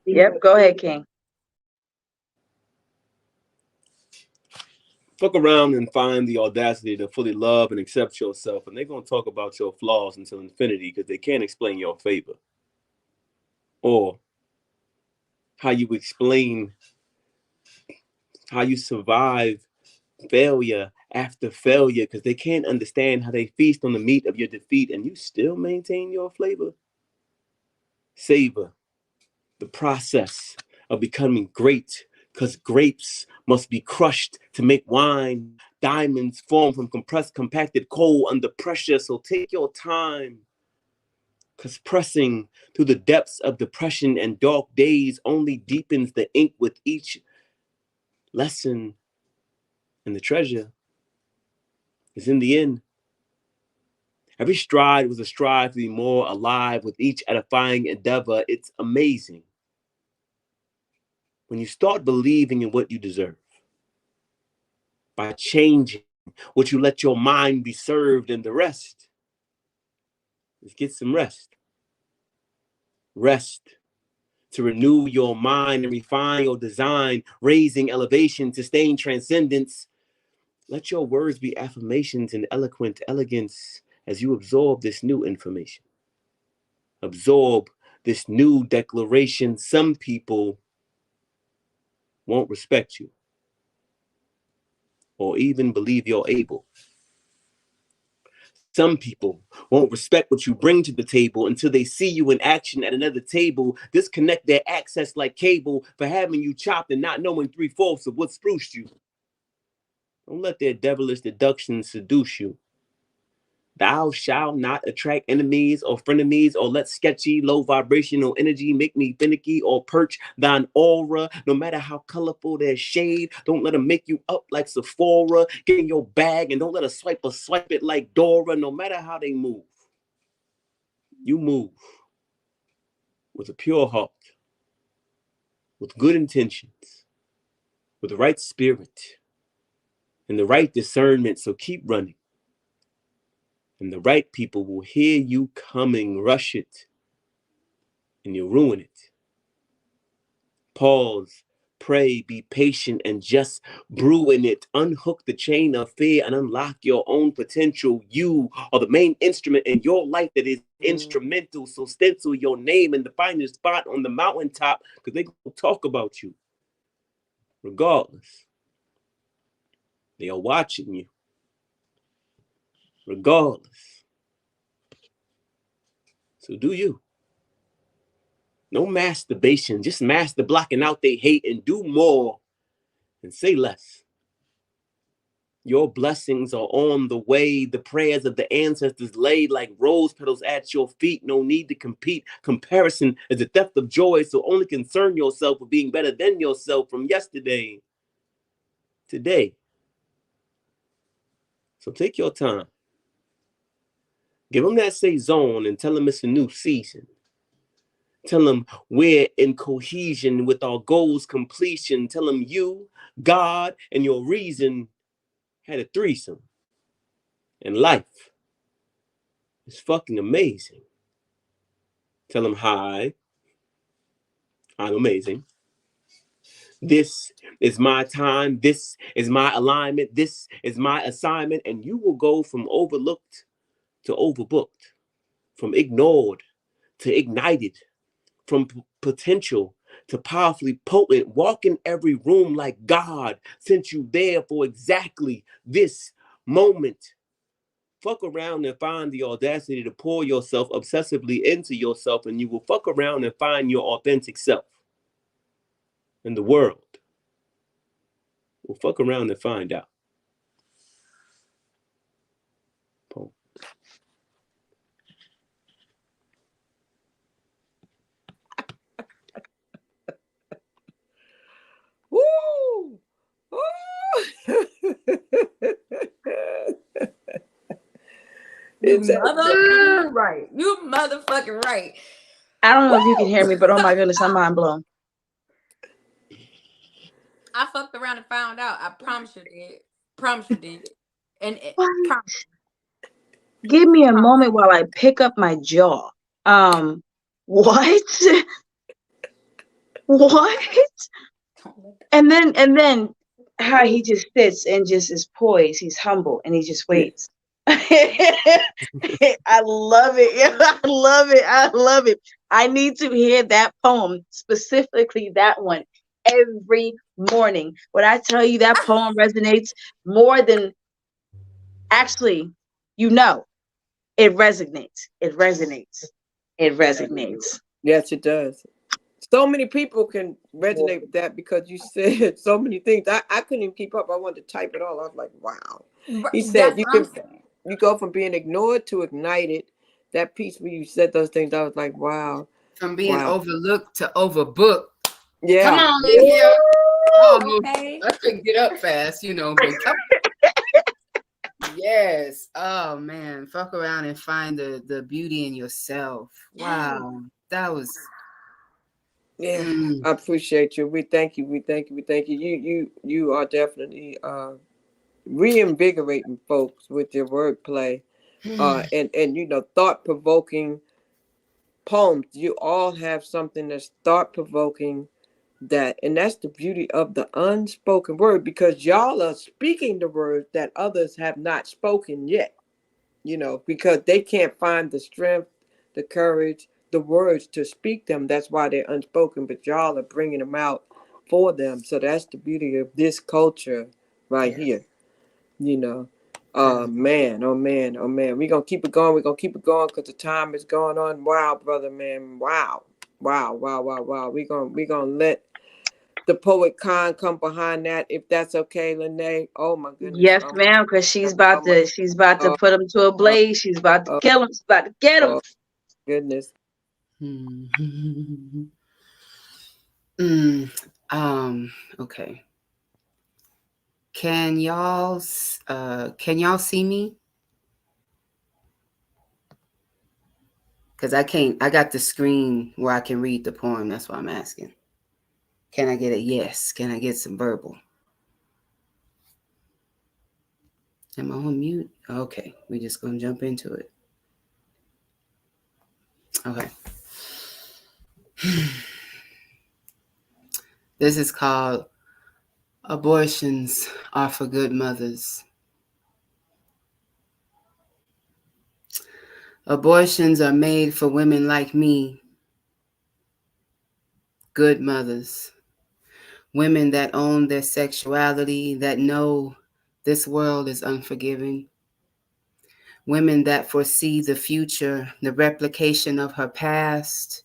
Yep, go ahead, King. Fuck around and find the audacity to fully love and accept yourself, and they're going to talk about your flaws until infinity because they can't explain your favor or how you explain how you survive failure after failure, because they can't understand how they feast on the meat of your defeat and you still maintain your flavor. Savor the process of becoming great, because grapes must be crushed to make wine. Diamonds form from compressed, compacted coal under pressure. So take your time, because pressing through the depths of depression and dark days only deepens the ink with each lesson. And the treasure is in the end. Every stride was a strive to be more alive with each edifying endeavor. It's amazing when you start believing in what you deserve by changing what you let your mind be served, and the rest is get some rest. Rest to renew your mind and refine your design, raising elevation, sustain transcendence. Let your words be affirmations and eloquent elegance as you absorb this new information. Absorb this new declaration. Some people won't respect you or even believe you're able. Some people won't respect what you bring to the table until they see you in action at another table. Disconnect their access like cable for having you chopped and not knowing 3/4 of what spruced you. Don't let their devilish deductions seduce you. Thou shalt not attract enemies or frenemies, or let sketchy, low vibrational energy make me finicky or perch thine aura. No matter how colorful their shade, don't let them make you up like Sephora. Get in your bag and don't let a swiper swipe it like Dora. No matter how they move, you move with a pure heart, with good intentions, with the right spirit and the right discernment. So keep running. And the right people will hear you coming, rush it, and you'll ruin it. Pause, pray, be patient, and just brew in it. Unhook the chain of fear and unlock your own potential. You are the main instrument in your life that is instrumental. So stencil your name and define your spot on the mountaintop, because they're going to talk about you. Regardless, they are watching you. Regardless. So do you. No masturbation, just master blocking out they hate, and do more and say less. Your blessings are on the way. The prayers of the ancestors laid like rose petals at your feet. No need to compete. Comparison is the theft of joy, so only concern yourself with being better than yourself from yesterday, today. So take your time. Give them that saison and tell them it's a new season. Tell them we're in cohesion with our goals completion. Tell them you, God, and your reason had a threesome. And life is fucking amazing. Tell them hi, I'm amazing. This is my time. This is my alignment. This is my assignment. And you will go from overlooked to overbooked, from ignored to ignited, from potential to powerfully potent. Walk in every room like God sent you there for exactly this moment. Fuck around and find the audacity to pour yourself obsessively into yourself, and you will fuck around and find your authentic self. And the world will fuck around and find out. motherfucking right. You motherfucking right. I don't know if you can hear me, but oh my goodness, I'm mind blown. I fucked around and found out. I promise you did. Promise you did. And give me a moment while I pick up my jaw. What? What? And then how he just sits and just is poised. He's humble and he just waits. I love it. I love it. I love it. I need to hear that poem, specifically that one, every morning. When I tell you that poem resonates more than actually, it resonates. It resonates. It resonates. Yes, it does. So many people can resonate with that because you said so many things. I couldn't even keep up. I wanted to type it all. I was like, wow. He said you go from being ignored to ignited. That piece where you said those things, I was like, wow. From being overlooked to overbooked. Yeah. Come on in here. I couldn't get up fast, but come. Yes. Oh man. Fuck around and find the beauty in yourself. Wow. That was. Yeah. I appreciate you. We thank you. We thank you. We thank you. You are definitely reinvigorating folks with your wordplay. And thought-provoking poems. You all have something that's thought-provoking, and that's the beauty of the unspoken word, because y'all are speaking the words that others have not spoken yet, because they can't find the strength, the courage, the words to speak them. That's why they're unspoken, but y'all are bringing them out for them. So that's the beauty of this culture right here. Oh man, oh man, oh man. We're gonna keep it going. We're gonna keep it going because the time is going on. Wow, brother, man. Wow. We're gonna let the poet Khan come behind that, if that's okay, Lanai. Oh my goodness. Yes, ma'am, because she's about to put him to a blaze. She's about to kill him. She's about to get him. Goodness. Okay. Can y'all see me? Because I got the screen where I can read the poem. That's why I'm asking. Can I get a yes? Can I get some verbal? Am I on mute? Okay, we're just going to jump into it. Okay. This is called Abortions Are for Good Mothers. Abortions are made for women like me, good mothers, women that own their sexuality, that know this world is unforgiving, women that foresee the future, the replication of her past,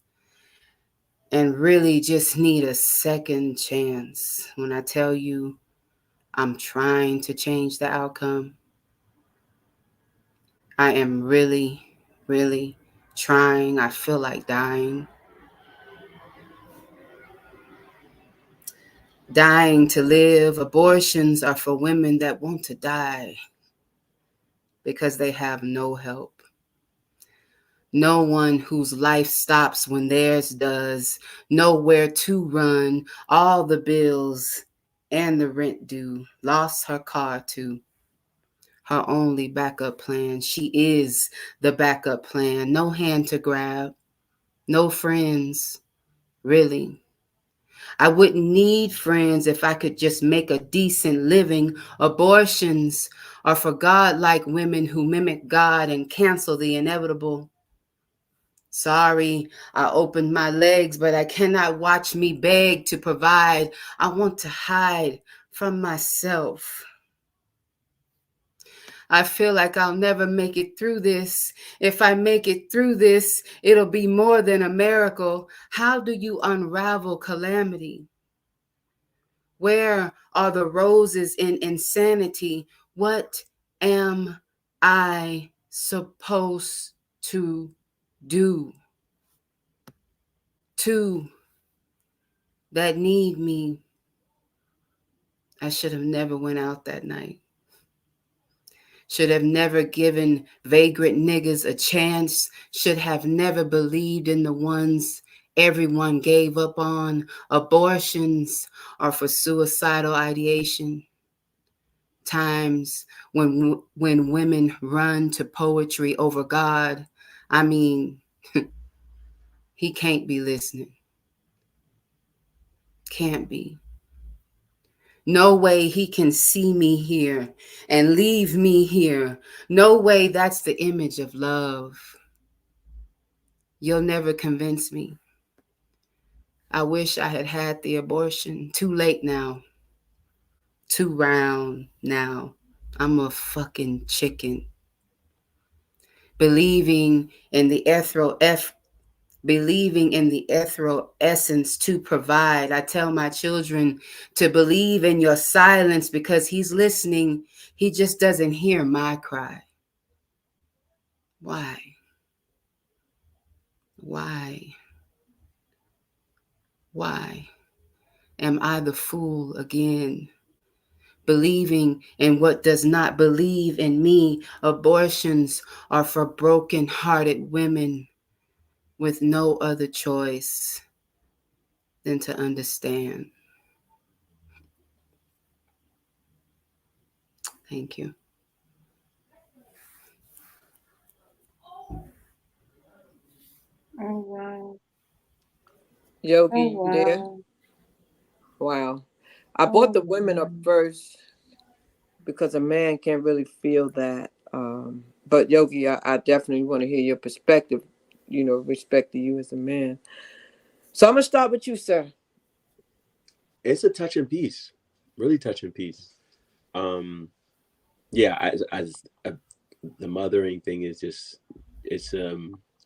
and really just need a second chance. When I tell you I'm trying to change the outcome, I am really, really trying. I feel like dying. Dying to live. Abortions are for women that want to die because they have no help. No one whose life stops when theirs does. Nowhere to run. All the bills and the rent due. Lost her car too. Her only backup plan. She is the backup plan. No hand to grab. No friends. Really. I wouldn't need friends if I could just make a decent living. Abortions are for godlike women who mimic God and cancel the inevitable. Sorry, I opened my legs, but I cannot watch me beg to provide. I want to hide from myself. I feel like I'll never make it through this. If I make it through this, it'll be more than a miracle. How do you unravel calamity? Where are the roses in insanity? What am I supposed to do? Two that need me. I should have never went out that night. should have never given vagrant niggas a chance, should have never believed in the ones everyone gave up on. Abortions are for suicidal ideation. Times when women run to poetry over God, I mean, he can't be listening. Can't be. No way he can see me here and leave me here. No way that's the image of love. You'll never convince me. I wish I had had the abortion. Too late now. Too round now. I'm a fucking chicken. Believing in the believing in the ethereal essence to provide. I tell my children to believe in your silence because he's listening. He just doesn't hear my cry. Why? Why? Why am I the fool again? Believing in what does not believe in me. Abortions are for broken-hearted women with no other choice than to understand. Thank you. Oh, wow. Yogi, Oh, you there? wow. Wow. I brought Oh, the women up wow. first because a man can't really feel that. But Yogi, I definitely want to hear your perspective, respect to you as a man. So I'm going to start with you, sir. It's a touching piece, really touching piece. Yeah, the mothering thing is just, it's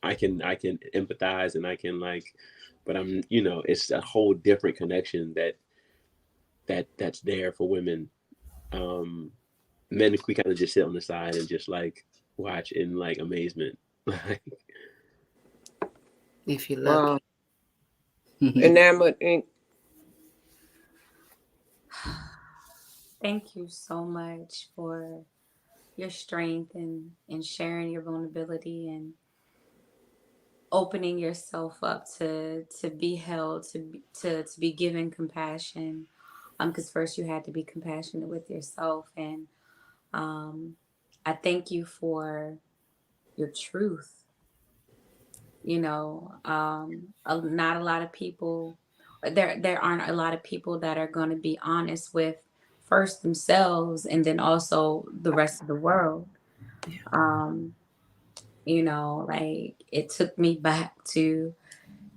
I can empathize, and I can, like, but it's a whole different connection that's there for women. Men, if we kind of just sit on the side and just like watch in like amazement. If you're Wow. lucky. Enamored Ink. Thank you so much for your strength and sharing your vulnerability and opening yourself up to be held, to be given compassion. Because first you had to be compassionate with yourself, and I thank you for your truth. Not a lot of people. There aren't a lot of people that are going to be honest with first themselves and then also the rest of the world. Um, like it took me back to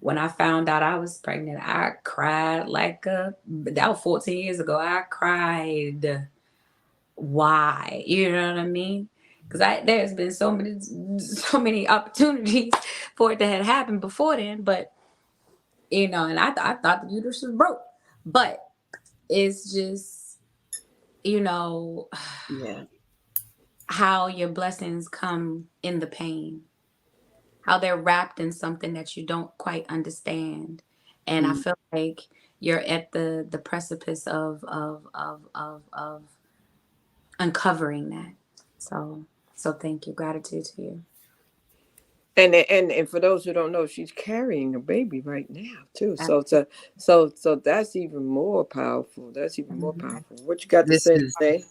when I found out I was pregnant. I cried that was 14 years ago. I cried. Why? You know what I mean? Because there's been so many opportunities for it to have happened before then, but and I thought the uterus was broke, but it's just you know Yeah. how your blessings come in the pain, how they're wrapped in something that you don't quite understand, and I feel like you're at the precipice of uncovering that. So thank you. Gratitude to you. And for those who don't know, she's carrying a baby right now too. So that's even more powerful. That's even more powerful. What you got to This say is today?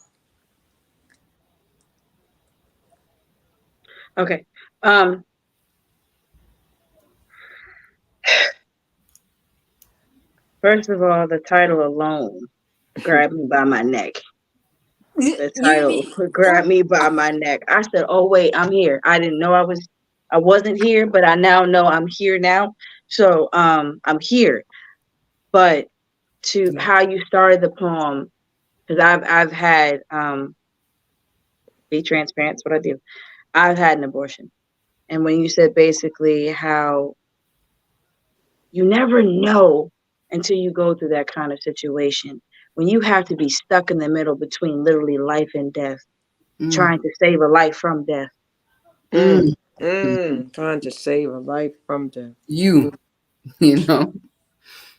Okay. First of all, the title alone grabbed me by my neck. The You title be grabbed me by my neck. I said, "Oh wait, I'm here. I didn't know I wasn't here, but I now know I'm here now. So I'm here." But to how you started the poem, because I've had be transparent, it's what I do. I've had an abortion. And when you said basically how you never know until you go through that kind of situation, when you have to be stuck in the middle between literally life and death, trying to save a life from death. Trying to save a life from death. you, you know.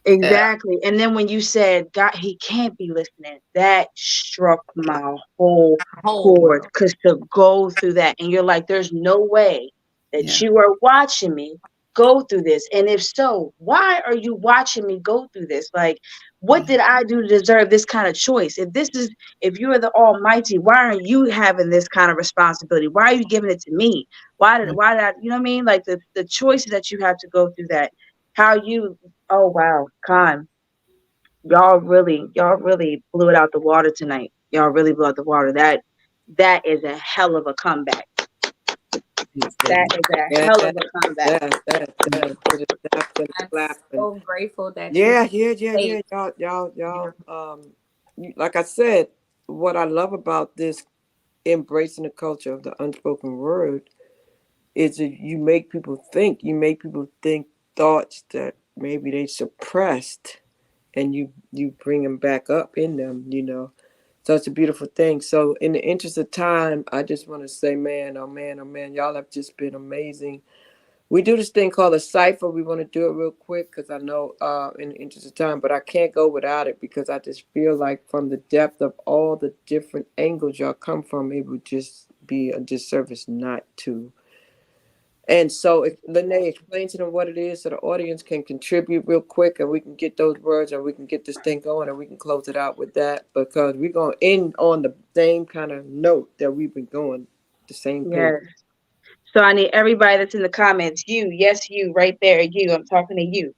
Exactly. And then when you said, God, he can't be listening, that struck my whole Whole chord. world. Because to go through that, and you're like, there's no way that Yeah. you are watching me go through this. And if so, why are you watching me go through this? Like, what did I do to deserve this kind of choice? If you are the Almighty, why aren't you having this kind of responsibility? Why are you giving it to me? Why did I, you know what I mean? Like the choices that you have to go through that. How you, oh wow, Khan, y'all really blew it out the water tonight. Y'all really blew out the water. That is a hell of a comeback. That is a Yeah, hell of a comeback. put it taps and I'm clapping. so grateful that you Yeah, had faith. You know, y'all. Like I said, what I love about this embracing the culture of the unspoken word is that you make people think. You make people think thoughts that maybe they suppressed, and you bring them back up in them. So it's a beautiful thing. So in the interest of time, I just want to say, man, oh man, oh man, y'all have just been amazing. We do this thing called a cipher. We want to do it real quick because I know in the interest of time, but I can't go without it because I just feel like from the depth of all the different angles y'all come from, it would just be a disservice not to. And so, Lanai, explain to them what it is so the audience can contribute real quick and we can get those words and we can get this thing going and we can close it out with that because we're going to end on the same kind of note that we've been going, the same page. Yes. So I need everybody that's in the comments. You, yes, you, right there. You. I'm talking to you.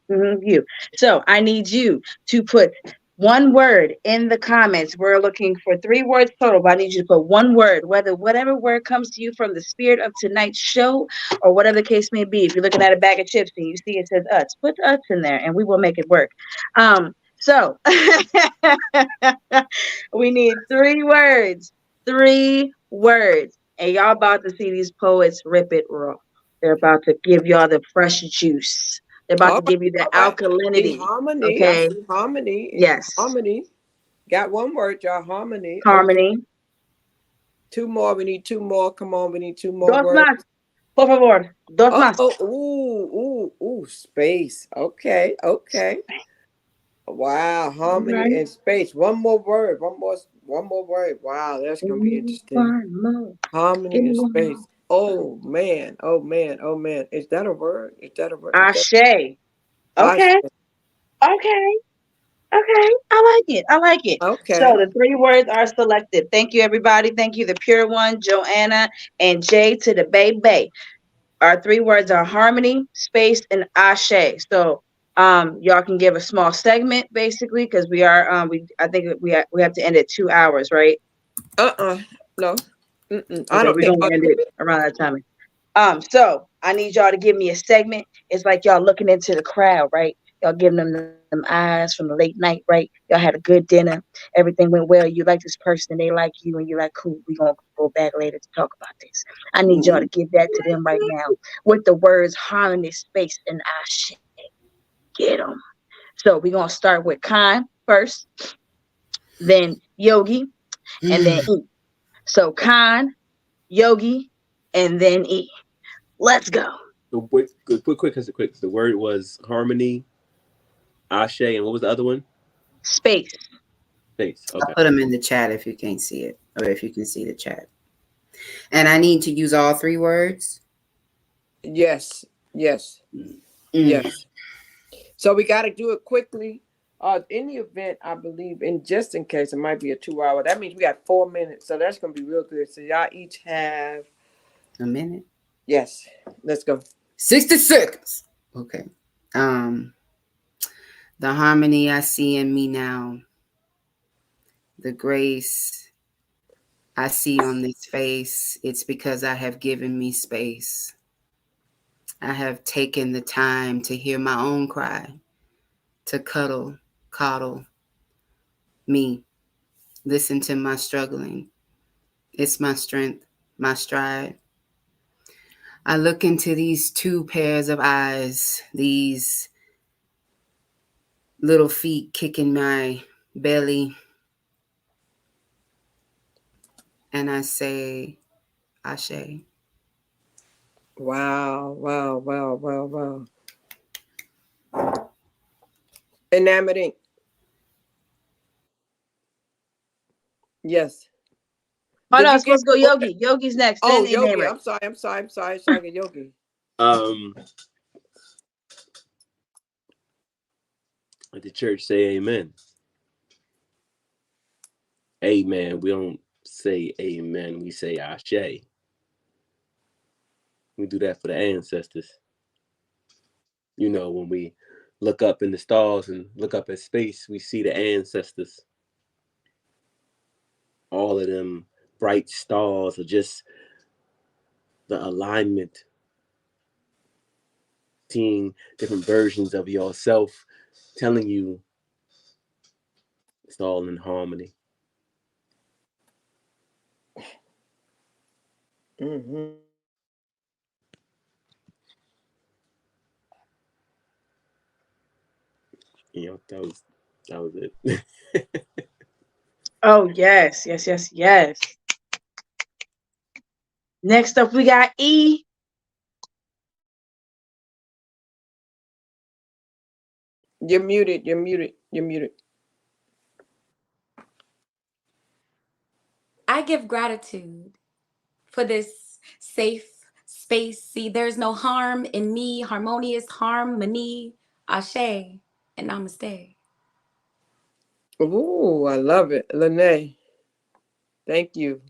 You. So I need you to put one word in the comments. We're looking for 3 words total, but I need you to put one word, whatever word comes to you from the spirit of tonight's show, or whatever the case may be. If you're looking at a bag of chips and you see it says "us," put "us" in there, and we will make it work. So we need 3 words. 3 words. And y'all about to see these poets rip it raw. They're about to give y'all the fresh juice. They're about All to right, give you the all right. I see alkalinity. harmony. I Okay. see harmony. Yes. Harmony. Got one word, y'all. Harmony. Okay. Harmony. 2 more. We need 2 more. Come on. We need 2 more Dos words. más. Por favor. Dos más. Ooh. Space. Okay. Okay. Wow. Harmony Right. and space. One more word. One more word. Wow. That's going to be interesting. One more. Harmony and One more. space. Oh, man. Oh, man. Oh, man. Is that a word? Is that a word? Ashe. I Okay. Okay. Okay. I like it. I like it. So Okay. the 3 words are selected. Thank you, everybody. Thank you, the pure one, Joanna, and Jay to the Bay. Our 3 words are harmony, space, and ashe. So y'all can give a small segment basically because we are I think we have to end at 2 hours, right? No. I Okay, don't we're think. gonna end it around that time. So I need y'all to give me a segment. It's like y'all looking into the crowd, right? Y'all giving them eyes from the late night, right? Y'all had a good dinner, everything went well. You like this person, they like you, and you're like, cool, we gonna go back later to talk about this. I need y'all to give that to them right now with the words harmony, space, and ashe. Get them. So we're gonna start with Khan first, then Yogi, and then E. So Khan, Yogi, and then E. Let's go. So quick. The word was harmony, ashe, and what was the other one? Space. Space. I'll Okay. put them in the chat if you can't see it, or if you can see the chat. And I need to use all 3 words. Yes. Yes. Mm. Yes. So we got to do it quickly. In the event, I believe, in just in case, it might be a 2 hour. That means we got 4 minutes. So that's going to be real good. So y'all each have. A minute. Yes. Let's go. 60 seconds. Okay. Um, the harmony I see in me now, the grace I see on this face, it's because I have given me space. I have taken the time to hear my own cry, to coddle me, listen to my struggling. It's my strength, my stride. I look into these 2 pairs of eyes, these little feet kicking my belly, and I say, Ashe. Wow. Enamored ink. Yes. Oh no, it's supposed to go Yogi. Yogi's next. Oh, then Yogi. Enamored. I'm sorry, Yogi. Let the church say amen. Amen. We don't say amen. We say ashe. We do that for the ancestors. You know, when we look up in the stars and look up at space, we see the ancestors. All of them bright stars are just the alignment. Seeing different versions of yourself, telling you it's all in harmony. Mm-hmm. You know, that was it. Oh yes. Next up, we got E. You're muted. I give gratitude for this safe space. See, there's no harm in me, harmonious harmony, ashe, and namaste. Ooh, I love it. Lanai. Thank you.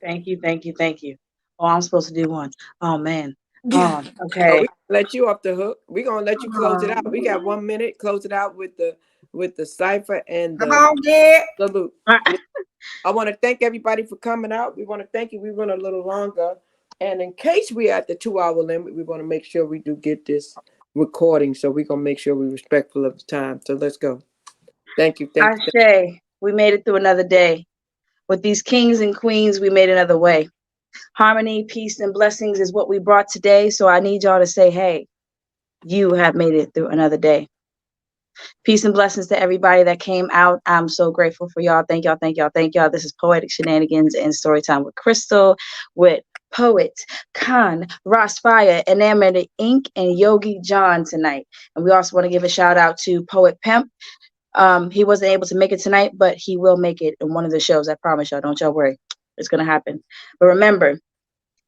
Thank you. Oh, I'm supposed to do one. Oh man. Oh, Okay. we let you off the hook. We're gonna let you close it out. We got 1 minute. Close it out with the cipher and Come the on, get. salute. I want to thank everybody for coming out. We want to thank you. We went a little longer. And in case we're at the 2-hour limit, we want to make sure we do get this recording. So we're going to make sure we're respectful of the time. So let's go. Thank you. Ashe, we made it through another day. With these kings and queens, we made another way. Harmony, peace, and blessings is what we brought today. So I need y'all to say, hey, you have made it through another day. Peace and blessings to everybody that came out. I'm so grateful for y'all. Thank y'all. This is Poetic Shenanigans and Storytime with Crystal, with Poet Khan, Ross Fire, Enamored Ink, and Yogi John tonight. And we also want to give a shout out to Poet Pimp. He wasn't able to make it tonight, but he will make it in one of the shows. I promise y'all. Don't y'all worry. It's going to happen. But remember,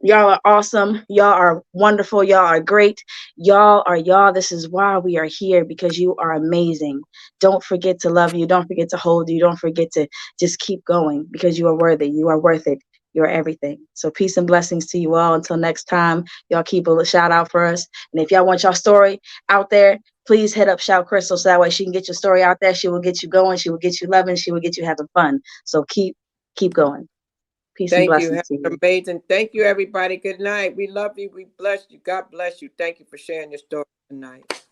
y'all are awesome. Y'all are wonderful. Y'all are great. Y'all are y'all. This is why we are here, because you are amazing. Don't forget to love you. Don't forget to hold you. Don't forget to just keep going, because you are worthy. You are worth it. You're everything. So peace and blessings to you all. Until next time, y'all keep a shout out for us. And if y'all want y'all story out there, please hit up Shout Crystal so that way she can get your story out there. She will get you going. She will get you loving. She will get you having fun. So keep going. Peace and Thank you. blessings to you. Amazing. Thank you, everybody. Good night. We love you. We bless you. God bless you. Thank you for sharing your story tonight.